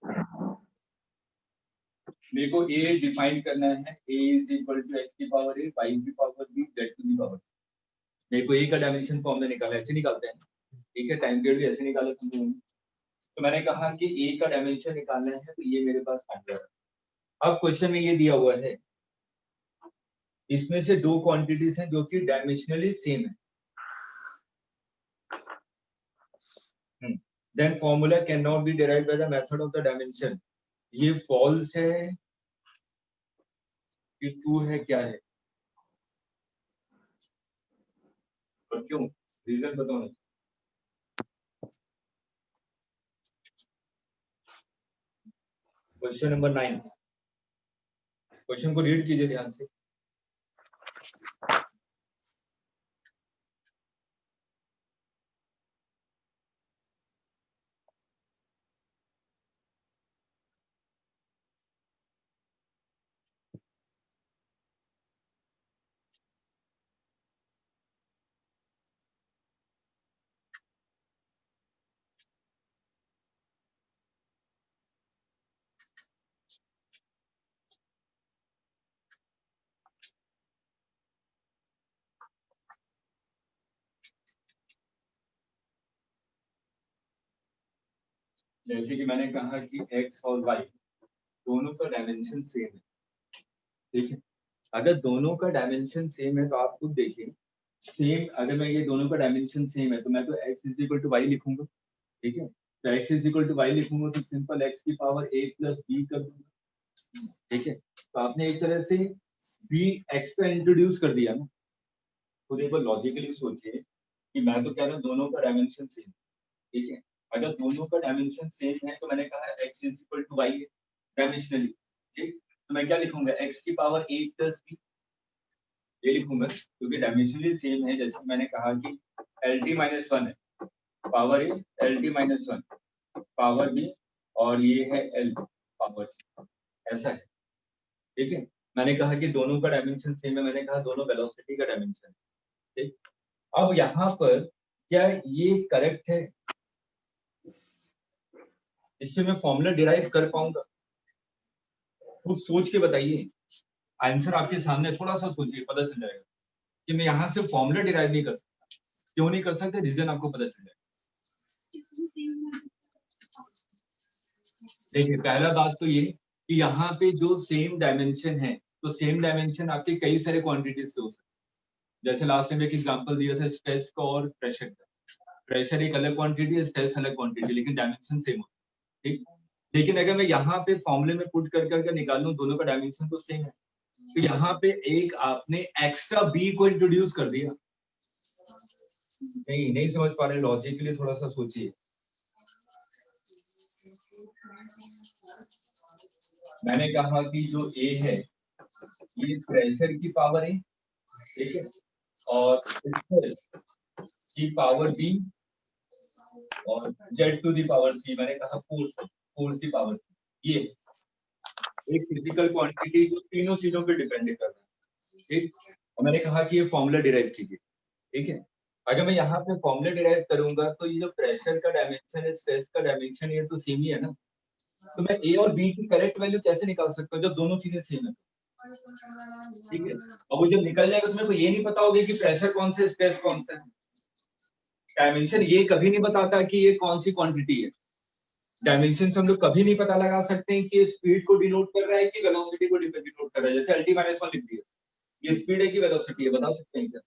मेरे को ए डिफाइन करना है, ए इज इक्वल टू एक्स की पावर ए, वाई की पावर बी, जेड की पावर। मेरे को ए का डायमेंशन फॉर्म में निकाला, ऐसे निकालते हैं, ठीक है। टाइम पीरियड भी ऐसे निकाला तुम लोगों ने। तो मैंने कहा कि ए का डायमेंशन निकालना है, तो ये मेरे पास फॉर्मूला है। अब क्वेश्चन में ये दिया हुआ है, इसमें से 2 क्वांटिटीज हैं जो कि डायमेंशनली सेम है, then formula can not be derived by the method of the dimension. ये फॉल्स है, ये ट्रू है, क्या है और क्यों? रीजन बताओ। क्वेश्चन नंबर 9, क्वेश्चन को रीड कीजिए ध्यान से। जैसे कि मैंने कहा कि x और y दोनों का डायमेंशन सेम है, ठीक है। अगर दोनों का डायमेंशन सेम है तो आप खुद देखिए, सेम अगर मैं ये दोनों का डायमेंशन सेम है तो मैं तो x is equal to Y लिखूंगा, ठीक है। तो x is equal to Y लिखूंगा तो सिंपल x की पावर a प्लस b कर दूंगा, ठीक है। तो आपने एक तरह से b x पे इंट्रोड्यूस कर दिया ना। खुद एक बार लॉजिकली सोचिए कि मैं तो कह रहा हूँ दोनों का डायमेंशन सेम, ठीक है। अगर दोनों का डायमेंशन सेम है तो मैंने कहा x is equal to Y dimensionally, ठीक। तो मैं क्या लिखूंगा x की पावर a प्लस b, ये लिखूंगा क्योंकि डायमेंशनली सेम है। जैसे मैंने कहा कि LT-1 है, power a LT-1 power b और ये है L पावर c, ऐसा है, ठीक है। मैंने कहा कि दोनों का डायमेंशन सेम है, मैंने कहा दोनों वेलोसिटी का डायमेंशन, ठीक। अब यहाँ पर क्या ये करेक्ट है? इससे मैं फॉर्मूला डिराइव कर पाऊंगा? खुद सोच के बताइए, आंसर आपके सामने, थोड़ा सा सोचिए, पता चल जाएगा कि मैं यहाँ से फॉर्मूला डिराइव नहीं कर सकता। क्यों नहीं कर सकते? रीजन आपको पता चल जाएगा। देखिए, पहला बात तो ये कि यहाँ पे जो सेम डायमेंशन है, तो सेम डायमेंशन आपके कई सारे क्वांटिटीज के हो सकते हैं। जैसे लास्ट टाइम एक एग्जांपल दिया था स्ट्रेस का और प्रेशर का। प्रेशर एक अलग क्वांटिटी है, स्ट्रेस अलग क्वांटिटी, लेकिन डायमेंशन सेम होता है, ठीक। लेकिन अगर मैं यहाँ पे फॉर्मूले में पुट कर करके निकालूं, दोनों का डायमेंशन तो सेम है, तो यहाँ पे एक आपने एक्स्ट्रा बी को इंट्रोड्यूस कर दिया। नहीं समझ पा रहे, लॉजिकली थोड़ा सा सोचिए। मैंने कहा कि जो ए है ये प्रेशर की पावर है, ठीक है, और स्ट्रेस की पावर बी और जेड टू दी पावर सी, मैंने कहा फोर्स की पावर सी। ये एक फिजिकल क्वांटिटी जो तीनों चीजों पे डिपेंड कर रहा है, ठीक। और मैंने कहा कि ये फॉर्मूला डिराइव कीजिए, ठीक है। अगर मैं यहाँ पे फॉर्मूला डिराइव करूंगा तो ये जो प्रेशर का डायमेंशन है, स्ट्रेस का डायमेंशन, ये तो सेम ही है ना। तो मैं ए और बी की करेक्ट वैल्यू कैसे निकाल सकता हूँ जब दोनों चीजें सेम है? ठीक है, अब वो जब निकल जाएगा तो मेरे को ये नहीं पता होगा कि प्रेशर कौन सा है, स्ट्रेस कौन सा है। डायमेंशन ये कभी नहीं बताता कि ये कौन सी क्वांटिटी है। डायमेंशन से हम लोग कभी नहीं पता लगा सकते हैं कि स्पीड को डिनोट कर रहा है कि वेलोसिटी को डिनोट कर रहा है। जैसे LT-1 लिख दिया, ये स्पीड है कि वेलोसिटी है, बता सकते हैं क्या?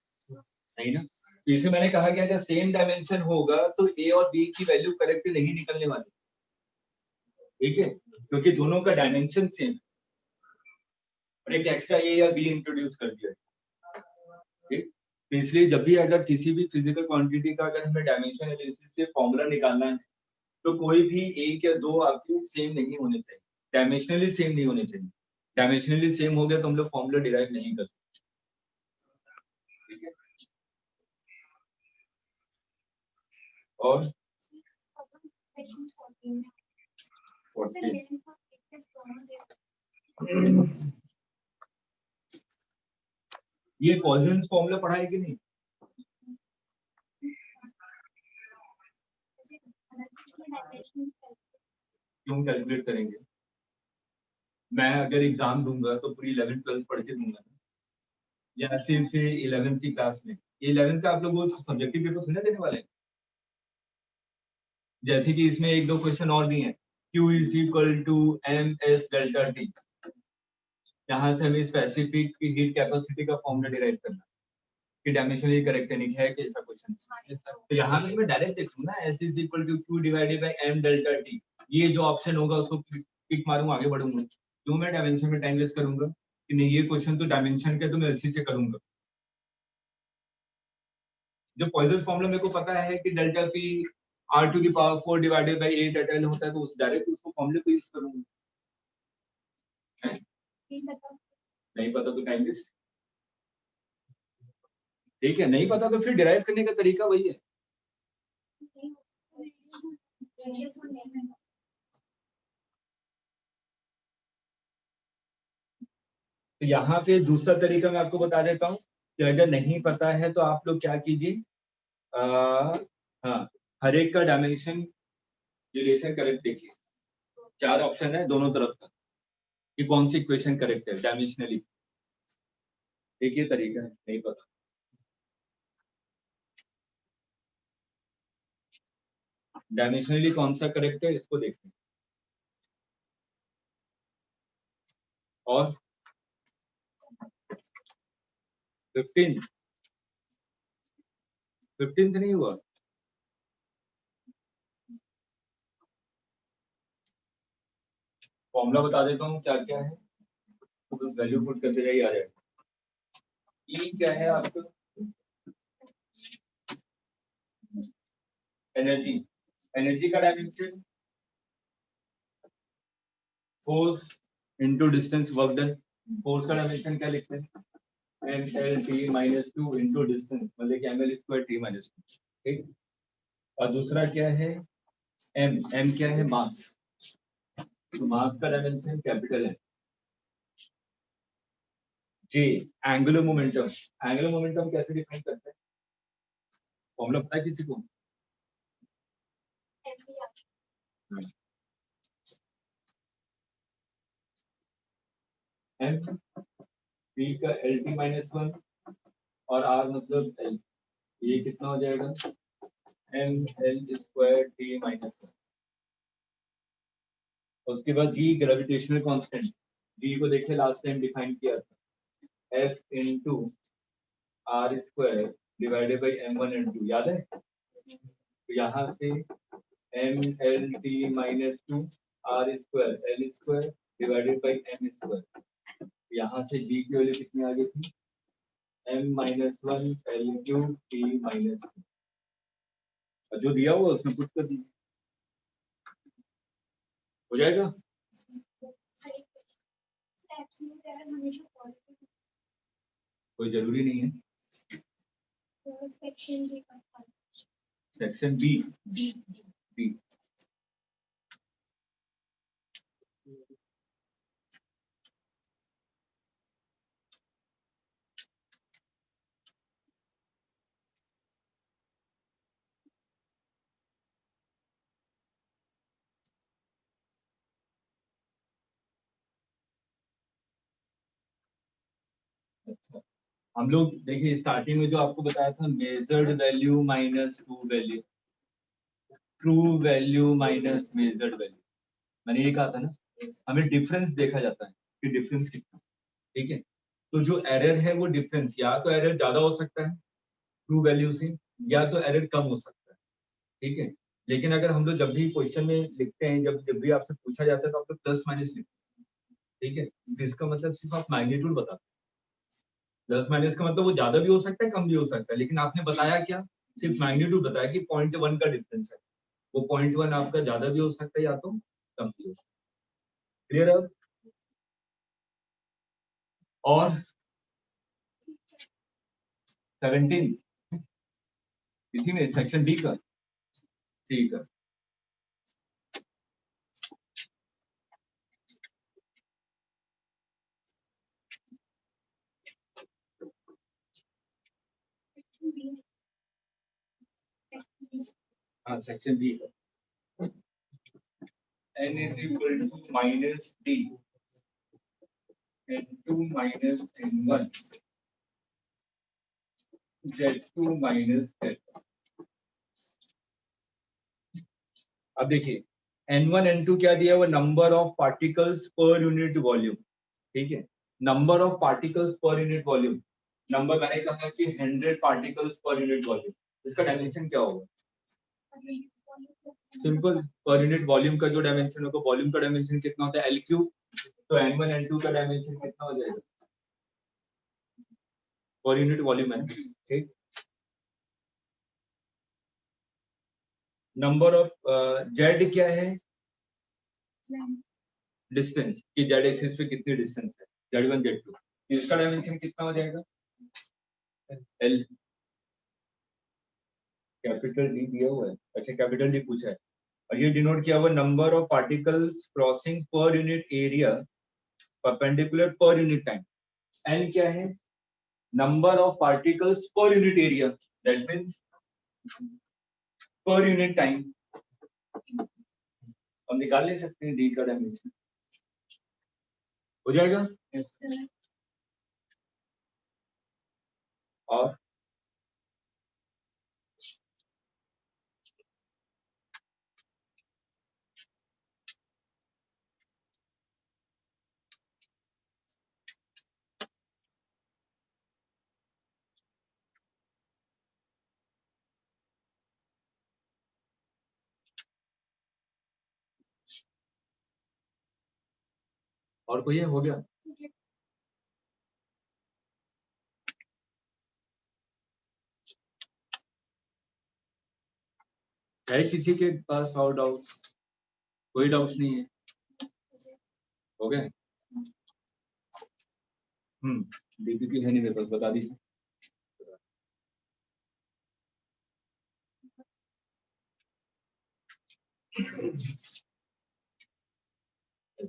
नहीं ना। तो इसे मैंने कहा कि अगर सेम डायमेंशन होगा तो ए और बी की वैल्यू करेक्ट नहीं निकलने वाली, ठीक है, क्योंकि दोनों का डायमेंशन सेम है और एक एक्स्ट्रा ए या बी इंट्रोड्यूस कर दिया, ठीक। तो इसलिए जब भी अगर किसी भी फिजिकल क्वांटिटी का अगर हमें डायमेंशन एनालिसिस से फॉर्मूला निकालना है तो कोई भी एक या दो आपके सेम नहीं होने चाहिए, डायमेंशनली सेम नहीं होने चाहिए। डायमेंशनली सेम हो गया तो हम लोग फॉर्मूला डिराइव नहीं कर सकते, ठीक है। और 14 ये पॉइजन्स फॉर्मूला पढ़ा है कि नहीं? क्यों कैलकुलेट करेंगे? मैं अगर एग्जाम दूंगा तो पूरी 11th 12th पढ़ के दूंगा या सिर्फ 11th की क्लास में? 11th का आप लोग वो सब्जेक्टिव पेपर थोड़ी ना देने वाले हैं। जैसे कि इसमें एक दो क्वेश्चन और भी हैं, Q is equal to MS delta T, यहाँ से हमें स्पेसिफिक हीट कैपेसिटी का फॉर्मूला डिराइव करना कि डायमेंशनली करेक्ट है कि ऐसा क्वेश्चन। तो यहाँ पे मैं डायरेक्ट लिखूं ना, S is equal to Q divided by M delta T, ये जो ऑप्शन होगा उसको टिक मारूंगा, आगे बढ़ूंगा। क्यों मैं डायमेंशन में टाइम वेस्ट करूंगा कि नहीं, ये क्वेश्चन तो डायमेंशन के, तो मैं इसी से करूंगा। जो पॉइसन फॉर्मूला मेरे को पता है कि delta P R to the power 4 divided by 8 delta L होता है, तो उस डायरेक्ट उसको फॉर्मूले को यूज करूंगा। नहीं पता तो टाइम वेस्ट, ठीक है। नहीं पता तो फिर डिराइव करने का तरीका वही है। तो यहाँ पे दूसरा तरीका मैं आपको बता देता हूँ कि अगर नहीं पता है तो आप लोग क्या कीजिए, हाँ, हर एक का डायमेंशन रिलेशन करेक्ट देखिए, 4 ऑप्शन है दोनों तरफ का कि कौन सी इक्वेशन करेक्ट है डायमेंशनली। एक ये तरीका है, नहीं पता डायमेंशनली कौन सा करेक्ट है, इसको देखते हैं। और 15 नहीं हुआ? फॉर्मूला बता देता हूँ क्या क्या है, तो वैल्यू पुट करते जाइए, आ जाएगा। ई क्या है आपका? एनर्जी, एनर्जी का dimension force into distance work done. Force का डायमेंशन क्या लिखते हैं, mlt - 2 इनटू डिस्टेंस मतलब कि ml स्क्वायर t - 2, ठीक। और दूसरा क्या है, m क्या है, मास। तो मास का डायमेंशन कैपिटल है। जे एंगुलर मोमेंटम, एंगुलर मोमेंटम कैसे डिफाइन करते हैं, फॉर्मूला पता है किसी को? m v का lt - 1 और r मतलब l, ये कितना हो जाएगा, ml स्क्वायर t - 1। उसके बाद g ग्रेविटेशनल कांस्टेंट, g को देखिए लास्ट टाइम डिफाइन किया था, f into r square divided by m1 m2, याद है? तो यहाँ से mlt - 2 r square l square divided by m square, यहाँ से g की वैल्यू कितनी आ गई थी, m - 1 l क्यूब t - 2, जो दिया हुआ उसमें पुट कर दीजिए, हो जाएगा। कोई जरूरी नहीं है, सेक्शन बी डी। हम लोग देखिए स्टार्टिंग में जो आपको बताया था, measured value minus true value, true value minus measured value, मैंने ये कहा था ना, हमें डिफरेंस देखा जाता है कि डिफरेंस कितना, ठीक है। तो जो एरर है वो डिफरेंस, या तो एरर ज्यादा हो सकता है ट्रू वैल्यू से, या तो एरर कम हो सकता है, ठीक है। लेकिन अगर हम लोग जब भी क्वेश्चन में लिखते हैं, जब भी आपसे पूछा जाता है तो आप लोग प्लस माइनस लिखते हैं, ठीक है। तो इसका मतलब सिर्फ आप मैग्नीट्यूड बताते हैं, प्लस माइनस का मतलब वो ज्यादा भी हो सकता है कम भी हो सकता है, लेकिन आपने बताया क्या, सिर्फ मैग्नीट्यूड बताया कि 0.1 का डिफरेंस है, वो 0.1 आपका ज्यादा भी हो सकता है या तो कम भी हो सकता है। क्लियर है? और 17 इसी में सेक्शन डी का, ठीक है। हाँ सेक्शन बी का, n is equal to minus d n2 minus n1 z2 minus z। अब देखिए n1 n2 क्या दिया हुआ, number of particles per unit volume, ठीक है। Number of particles per unit volume, number मैंने कहा कि 100 पार्टिकल्स पर यूनिट वॉल्यूम, इसका डायमेंशन क्या होगा, सिंपल पर यूनिट वॉल्यूम का जो डायमेंशन होगा, वॉल्यूम का डायमेंशन कितना होता है एल क्यूब, तो n1 n2 का डायमेंशन कितना हो जाएगा, पर यूनिट वॉल्यूम है, ठीक। नंबर ऑफ जेड क्या है, डिस्टेंस कि जेड एक्सिस पे कितनी डिस्टेंस है, z1 z2, इसका डायमेंशन कितना हो जाएगा एल, कैपिटल डी दिया हुआ है, अच्छा कैपिटल डी पूछा है, और ये डिनोट किया हुआ number of particles crossing per unit area perpendicular per unit time. N क्या है, number of particles per unit area, that means per unit time, हम निकाल ले सकते हैं डी का डायमेंशन, हो जाएगा। और कोई है, हो गया। है किसी के पास और डाउट, कोई डाउट नहीं है, हो गया। डीपीपी है नहीं मेरे पास, बता दीजिए।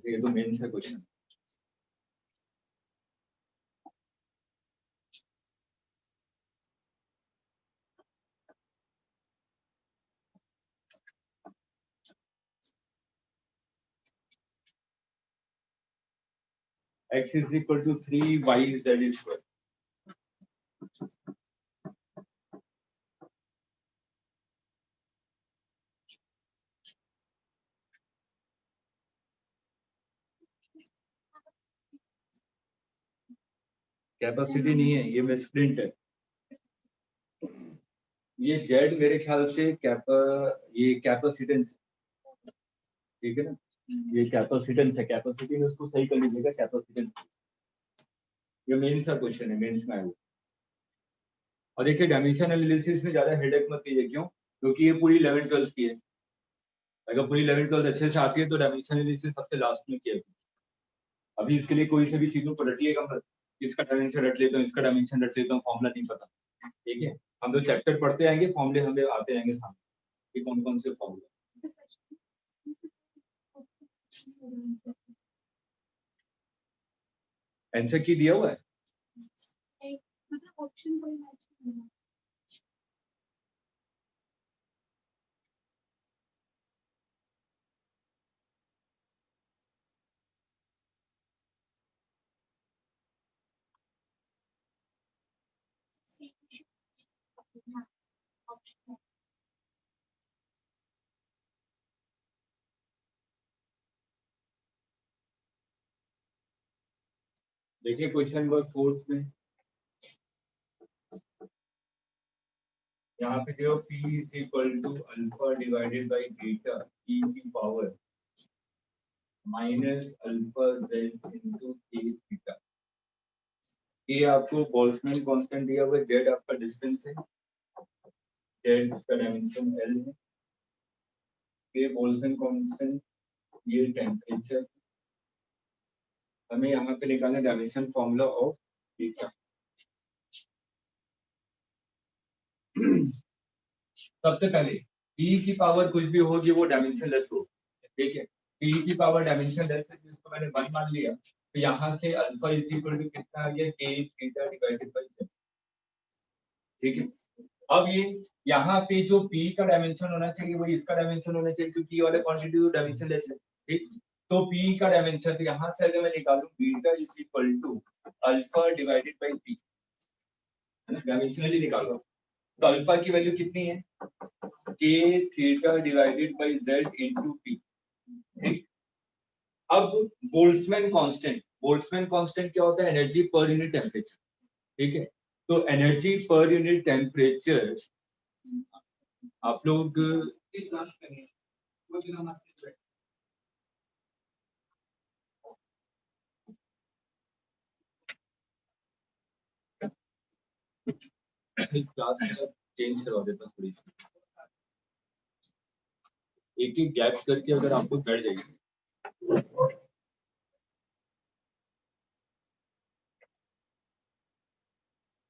ये तो मेन है question. x is equal to 3 y z square। Capacity नहीं है, ये मिसप्रिंट है। ये जेड मेरे ख्याल से ये कैपेसिटेंस, ठीक है ना, ये कैपेसिटेंस है, कैपेसिटी में उसको सही कर लीजिएगा, कैपेसिटेंस। ये मेन सा क्वेश्चन है, मेंस में आया। और देखिए डायमेंशन एनालिसिस में ज्यादा हेडेक मत लीजिए, क्यों? क्योंकि ये पूरी 11 12 की है। अगर पूरी 11 12 अच्छे से आती है तो डायमेंशन एनालिसिस सबसे लास्ट में किया। अभी इसके लिए कोई से भी चीजों को रटिएगा मत, इसका डायमेंशन रट लेता हूँ, इसका डायमेंशन रट लेता हूँ, फॉर्मूला नहीं पता, ठीक है। हम लोग चैप्टर पढ़ते आएंगे, फॉर्मूले हमें आते रहेंगे सामने कि कौन कौन से फॉर्मूले। आंसर की दिया हुआ है, मतलब ऑप्शन कोई मैच नहीं है। देखिए क्वेश्चन नंबर 4 में यहाँ पे जो P is equal to alpha divided by beta e की power minus alpha z into k theta. ये आपको बोल्ट्जमैन कांस्टेंट दिया हुआ है, z आपका डिस्टेंस है, z का डायमेंशन l है, ये बोल्ट्जमैन कांस्टेंट, ये टेम्परेचर। हमें यहाँ पे निकालना डायमेंशन फॉर्मूला ऑफ बीटा। सबसे पहले p की पावर कुछ भी होगी वो डायमेंशन लेस हो, ठीक है। p की पावर डायमेंशन लेस है, जिसको मैंने 1 मान लिया, तो यहाँ से अल्फा इज इक्वल टू कितना आ गया, k theta divided by z, ठीक है। अब ये यहाँ पे जो p का डायमेंशन होना चाहिए वही इसका डायमेंशन होना चाहिए, क्योंकि ये वाले क्वांटिटी तो डायमेंशन लेस है, ठीक। तो p का डायमेंशन, तो यहाँ से अगर मैं निकालूं beta is equal to alpha divided by p, है ना, डायमेंशनली निकाल रहा हूं, तो अल्फा की वैल्यू कितनी है, k theta divided by z into p, ठीक। अब बोल्ट्जमैन कांस्टेंट क्या होता है, एनर्जी पर यूनिट टेम्परेचर, ठीक है। तो एनर्जी पर यूनिट टेम्परेचर आप लोग इस क्लास में चेंज करवा देता थोड़ी सी, एक एक गैप करके अगर आप लोग बैठ जाएंगे।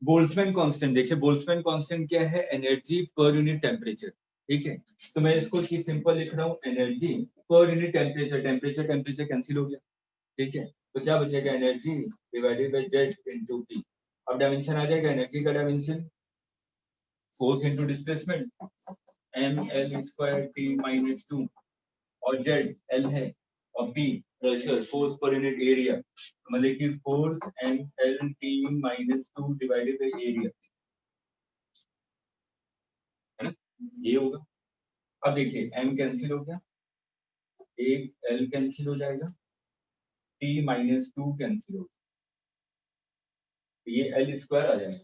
बोल्ट्जमैन कांस्टेंट, देखिए बोल्ट्जमैन कांस्टेंट क्या है, एनर्जी पर यूनिट टेम्परेचर, ठीक है। तो मैं इसको सिंपल लिख रहा हूँ, energy per unit temperature, temperature cancel हो गया, ठीक है। तो क्या बचेगा, energy divided by Z into P. अब डायमेंशन आ जाएगा, एनर्जी का dimension force into displacement M L square T minus 2, और जेड एल है, और P pressure, force per unit area, मतलब कि force M L T minus 2 divided by area, है ना, ये होगा। अब देखिए m कैंसिल हो गया, एक l कैंसिल हो जाएगा, t माइनस 2 कैंसिल हो गया, ये l स्क्वायर आ जाएगा,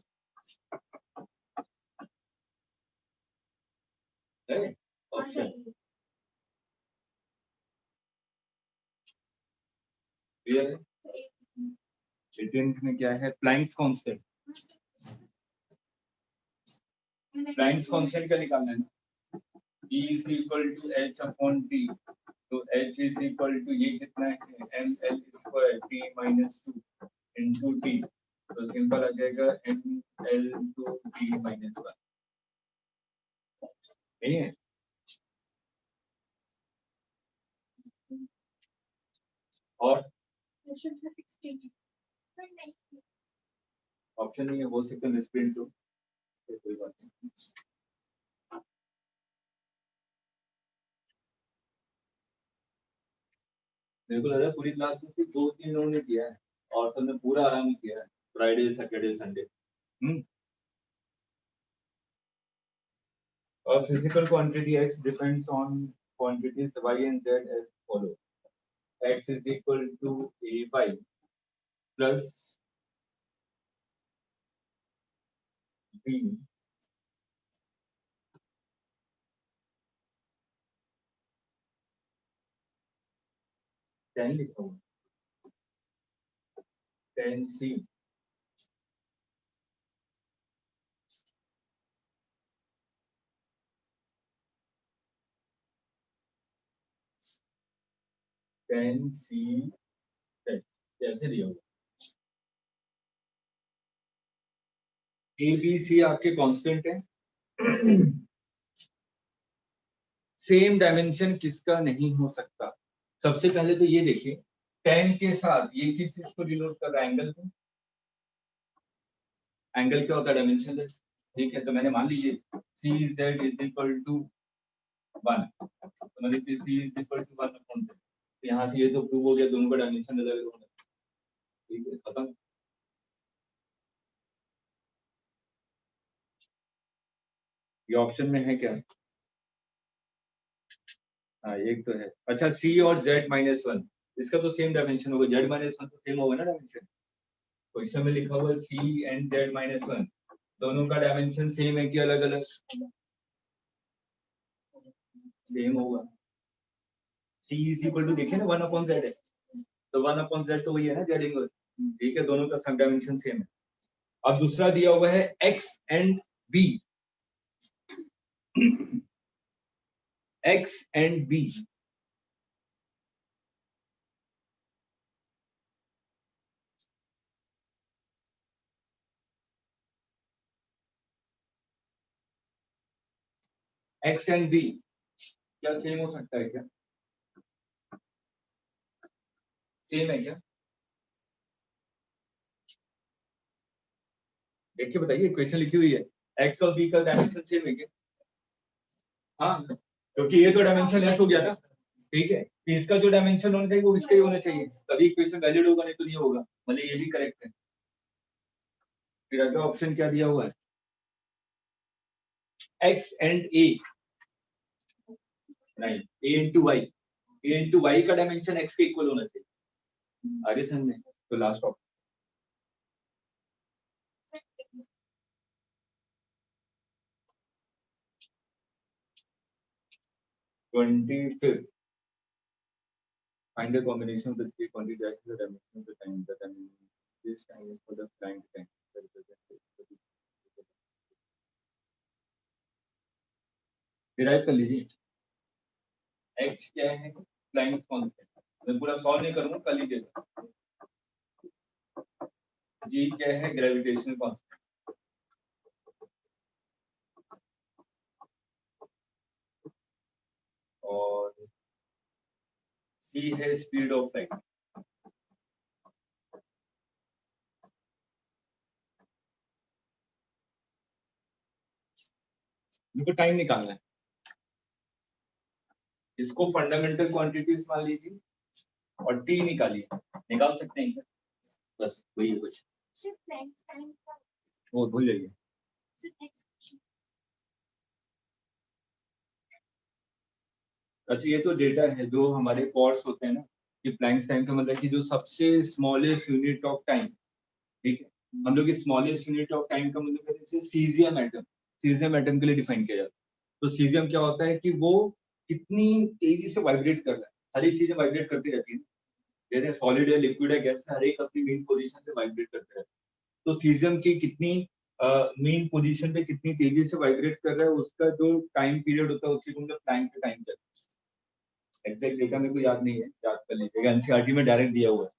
ऑप्शन क्लियर है। 18th में क्या है, प्लैंक्स कांस्टेंट, प्लैंक्स कांस्टेंट क्या निकालना है ना, E is equal to h upon t, तो h is equal to ये कितना है, ml square t minus 2 into T, तो सिंपल आ जाएगा NL टू टी माइनस 1, नहीं है? और ऑप्शन नहीं है, वो सेकंड स्प्रिंट टू, कोई बात नहीं। मेरे को लग रहा है पूरी क्लास में सिर्फ 2-3 लोगों ने किया है और सबने पूरा आराम किया है, Friday Saturday Sunday. A physical quantity x depends on quantities y and z as follows. X is equal to ay plus b tan लिखा हूँ, tan c tan c z कैसे दिया होगा? a b c आपके constant है। Same dimension किसका नहीं हो सकता? सबसे पहले तो ये देखिए, tan के साथ ये किस चीज को डिनोट कर रहा है? एंगल को। एंगल क्या होता है? डायमेंशन है, ठीक है? तो मैंने मान लीजिए C Z is equal to 1, तो मतलब कि C is equal to 1 upon Z, तो यहाँ से ये तो प्रूव हो गया दोनों का डायमेंशन अलग अलग होगा, ठीक है? खत्म। ये ऑप्शन में है क्या? हाँ एक तो है। अच्छा सी और जेड माइनस 1, इसका तो सेम डायमेंशन होगा, जेड माइनस 1 तो सेम होगा ना डायमेंशन। क्वेश्चन में लिखा हुआ सी एंड जेड माइनस 1, दोनों का डायमेंशन सेम है कि अलग अलग? सेम होगा। सी इज इक्वल टू देखिए ना 1 अपॉन जेड है, तो 1 अपॉन जेड तो वही है ना, जेड इनवर्स, ठीक है? दोनों का सम डायमेंशन सेम है। अब दूसरा दिया हुआ है x and b, x and b, x and b क्या सेम हो सकता है क्या? सेम है क्या? देख के बताइए, क्वेश्चन लिखी हुई है, x और b का डायमेंशन सेम है क्या? हाँ, क्योंकि ये तो डायमेंशन लेस हो गया ना, ठीक है? तो इसका जो डायमेंशन होना चाहिए वो इसका ही होना चाहिए, तभी इक्वेशन वैलिड होगा, नहीं तो नहीं होगा। मतलब ये भी करेक्ट है। फिर अगला ऑप्शन क्या दिया हुआ है? x एंड a, नहीं a into Y, a into Y का डायमेंशन x के इक्वल होना चाहिए। आगे समझे? तो last option 25th, find the combination of the three quantities as the dimension of the time. The time this time is for the Planck time. Derive कर लीजिए। x क्या है? प्लैंक्स कांस्टेंट, मैं पूरा सॉल्व नहीं करूंगा, कर लीजिएगा। g क्या है? ग्रेविटेशनल कांस्टेंट, और c है स्पीड ऑफ लाइट। इनको टाइम निकालना है, इसको फंडामेंटल क्वांटिटीज मान लीजिए और t निकालिए, निकाल सकते हैं क्या? बस वही है कुछ, वो भूल जाइए। अच्छा ये तो डेटा है जो हमारे कॉर्ड्स होते हैं ना, कि प्लैंक्स टाइम का मतलब कि जो सबसे स्मॉलेस्ट यूनिट ऑफ टाइम, ठीक है? हम लोग स्मॉलेस्ट यूनिट ऑफ टाइम का मतलब जैसे सीजियम एटम के लिए डिफाइन किया जाता है। तो सीजियम क्या होता है कि वो कितनी तेजी से वाइब्रेट कर रहा है, हर एक चीजें वाइब्रेट करती रहती है, जैसे सॉलिड है, लिक्विड है, गैस है, हर एक अपनी मेन पोजीशन पे वाइब्रेट करते रहते हैं। तो सीजियम की कितनी मेन पोजीशन पे कितनी तेजी से वाइब्रेट कर रहा है, उसका जो टाइम पीरियड होता है उसी को हम लोग प्लैंक का टाइम कहते हैं। एग्जैक्ट डेटा मेरे को याद नहीं है, याद कर लीजिएगा, एनसीईआरटी में डायरेक्ट दिया हुआ है।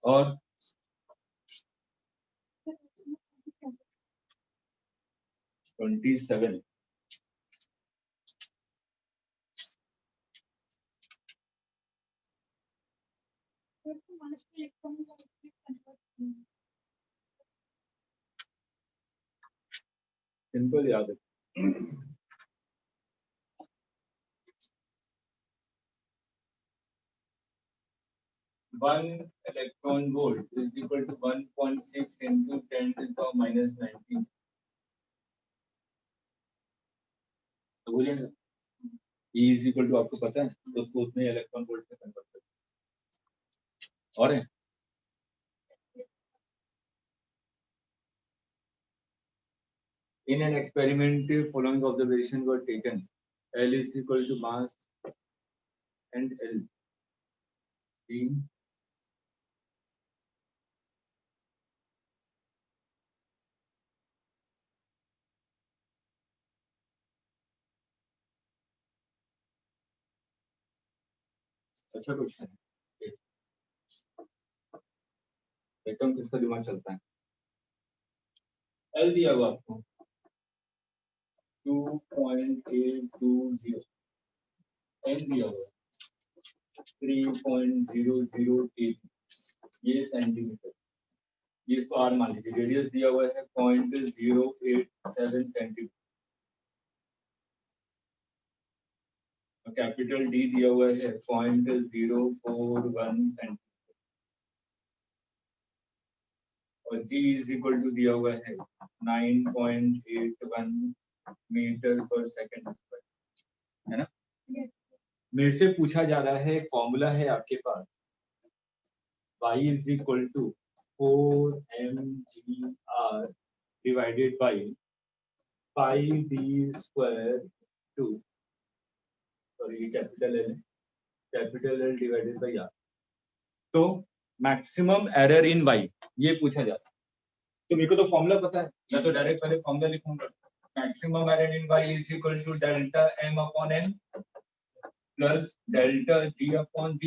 और ट्वेंटी सेवन सिंपल याद है। 1 electron volt is equal to 1.6 into 10 to the power minus 19। तो बोलिए ना, E is equal to आपको पता है, तो उसको उसमें इलेक्ट्रॉन वोल्ट में कन्वर्ट कर। और है in an experiment following observation were taken, L is equal to mass and L D अच्छा क्वेश्चन है, देखता हूँ किसका दिमाग चलता है। L दिया हुआ आपको 2.820, N दिया हुआ 3.008, ये सेंटीमीटर, ये इसको R मान लीजिए। रेडियस दिया हुआ है 0.087 सेंटीमीटर, कैपिटल डी दिया हुआ है 0.041 सेंटीमीटर और जी इज इक्वल टू दिया हुआ है 9.81 मीटर पर सेकंड स्क्वायर, है ना। मेरे से पूछा जा रहा है, फॉर्मूला है आपके पास y is equal to 4mgr divided by pi d square to, sorry capital L, capital L divided by R. तो मैक्सिमम एरर इन y ये पूछा जाता है, तो मेरे को तो फॉर्मूला पता है, मैं तो डायरेक्ट पहले फॉर्मूला लिखूंगा। Maximum error in y is equal to delta m upon n plus delta g upon g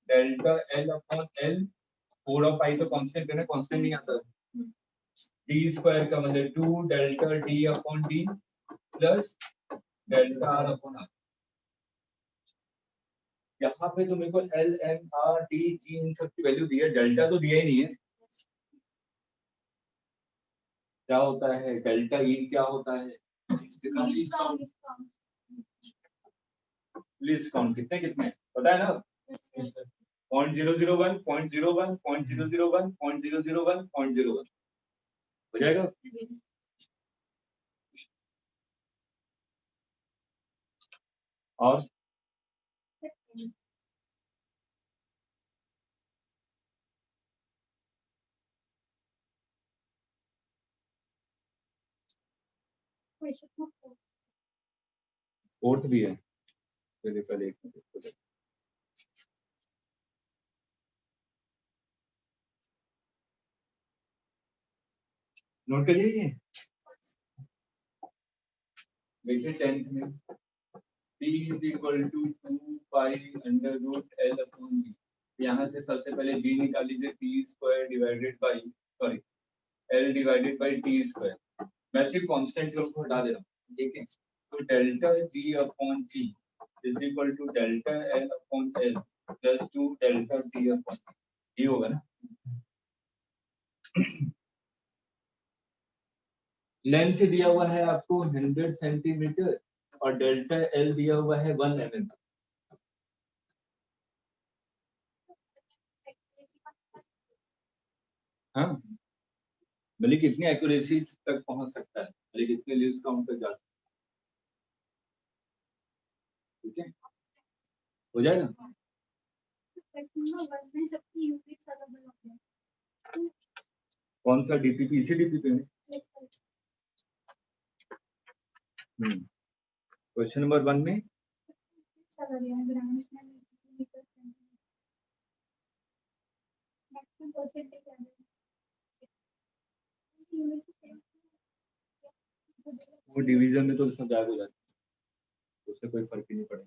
delta l upon l, 4 और पाई तो कांस्टेंट है ना, कांस्टेंट नहीं आता d स्क्वायर का मतलब 2 delta d upon d plus delta r upon r। यहाँ पे तो मेरे को l m r d g इन सब की वैल्यू दी है, डेल्टा तो दिया ही नहीं है। क्या होता है डेल्टा ई, क्या होता है लीस्ट काउंट, कितने कितने पता है ना, 0.001 0.01 0.001 0.001 0.01 हो जाएगा। और फोर्थ भी है, चलिए पहले एक मिनट नोट करिए। देखिए 10th में P is equal to 2 pi under root L upon G, यहाँ से सबसे पहले G निकाल लीजिए, P square divided by, sorry L divided by T square. मैं सिर्फ कांस्टेंट को हटा दे रहा हूँ, ठीक है। तो delta G upon G is equal to delta L upon L plus 2 delta T upon T होगा ना। लेंथ दिया हुआ है आपको 100 सेंटीमीटर और डेल्टा L दिया हुआ है 1 mm। हाँ, मतलब कितनी एक्यूरेसी तक पहुंच सकता है, मतलब कितने लीस्ट काउंट तक जा सकता है, ठीक है, हो जाएगा। कौन सा डीपीपी, इसी डीपीपी में। क्वेश्चन नंबर 1 में वो डिवीजन में तो उसमें गायब हो जाता है, उससे कोई फर्क ही नहीं पड़ेगा।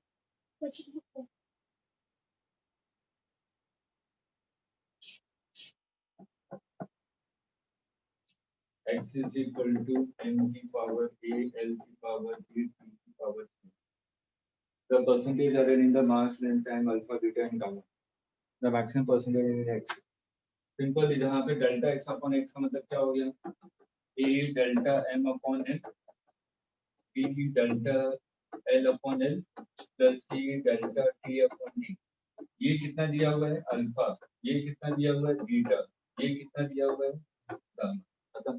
x is equal to m की power a l की power b t की power c. The percentage are in the mass, length, time, alpha, beta, and gamma. The maximum percentage in x. Simple. जहाँ पे delta x upon x का मतलब क्या हो गया? A delta m upon n, B delta l upon l, plus C delta t upon d. ये कितना दिया हुआ है? अल्फा. ये कितना दिया हुआ है? बीटा. ये कितना दिया हुआ है? गामा. खत्म.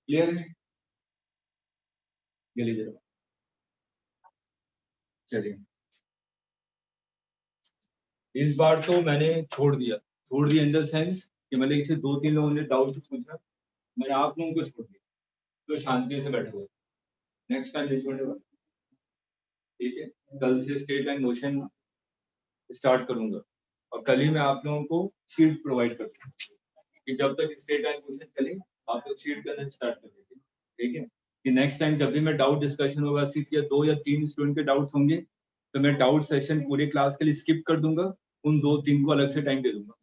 क्लियर है? ये लीजिए. चलिए. इस बार तो मैंने छोड़ दिया इन द सेंस कि मतलब इसे 2-3 लोगों ने डाउट पूछा, मैंने आप लोगों को छोड़ दिया, तो शांति से बैठो. नेक्स्ट टाइम नहीं छोड़ेगा. ठीक है, कल से स्ट्रेट लाइन मोशन स्टार्ट करूंगा और कल ही मैं आप लोगों को शीट प्रोवाइड करूंगा कि जब तक स्ट्रेट लाइन मोशन चले आप लोग शीट करना स्टार्ट कर देंगे. ठीक है, कि नेक्स्ट टाइम जब भी मैं डाउट डिस्कशन होगा, सिर्फ या 2 या 3 स्टूडेंट के डाउट्स होंगे तो मैं डाउट सेशन पूरे क्लास के लिए स्किप कर दूंगा, उन 2-3 को अलग से टाइम दे दूंगा.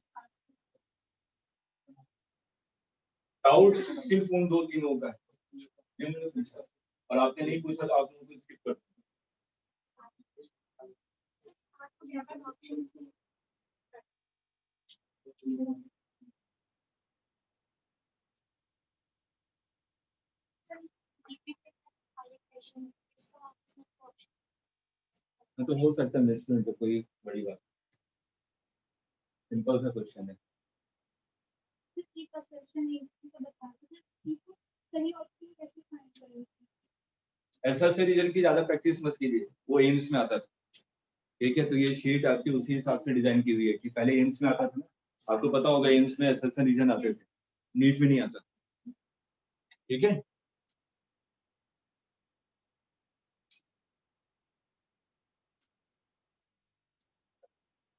डाउट सिर्फ उन 2-3 का है, ये मैंने पूछा और आपने नहीं पूछा तो आप लोगों को स्किप कर दूंगा. तो हो सकता है स्टूडेंट, तो कोई बड़ी बात, सिंपल सा क्वेश्चन है. ऐसा से रीजन की ज्यादा प्रैक्टिस मत कीजिए, वो एम्स में आता था. ठीक है, तो ये शीट आपकी उसी हिसाब से डिजाइन की हुई है कि पहले एम्स में आता था ना, आपको पता होगा एम्स में ऐसा रीजन आते थे, नीट में नहीं आता. ठीक है.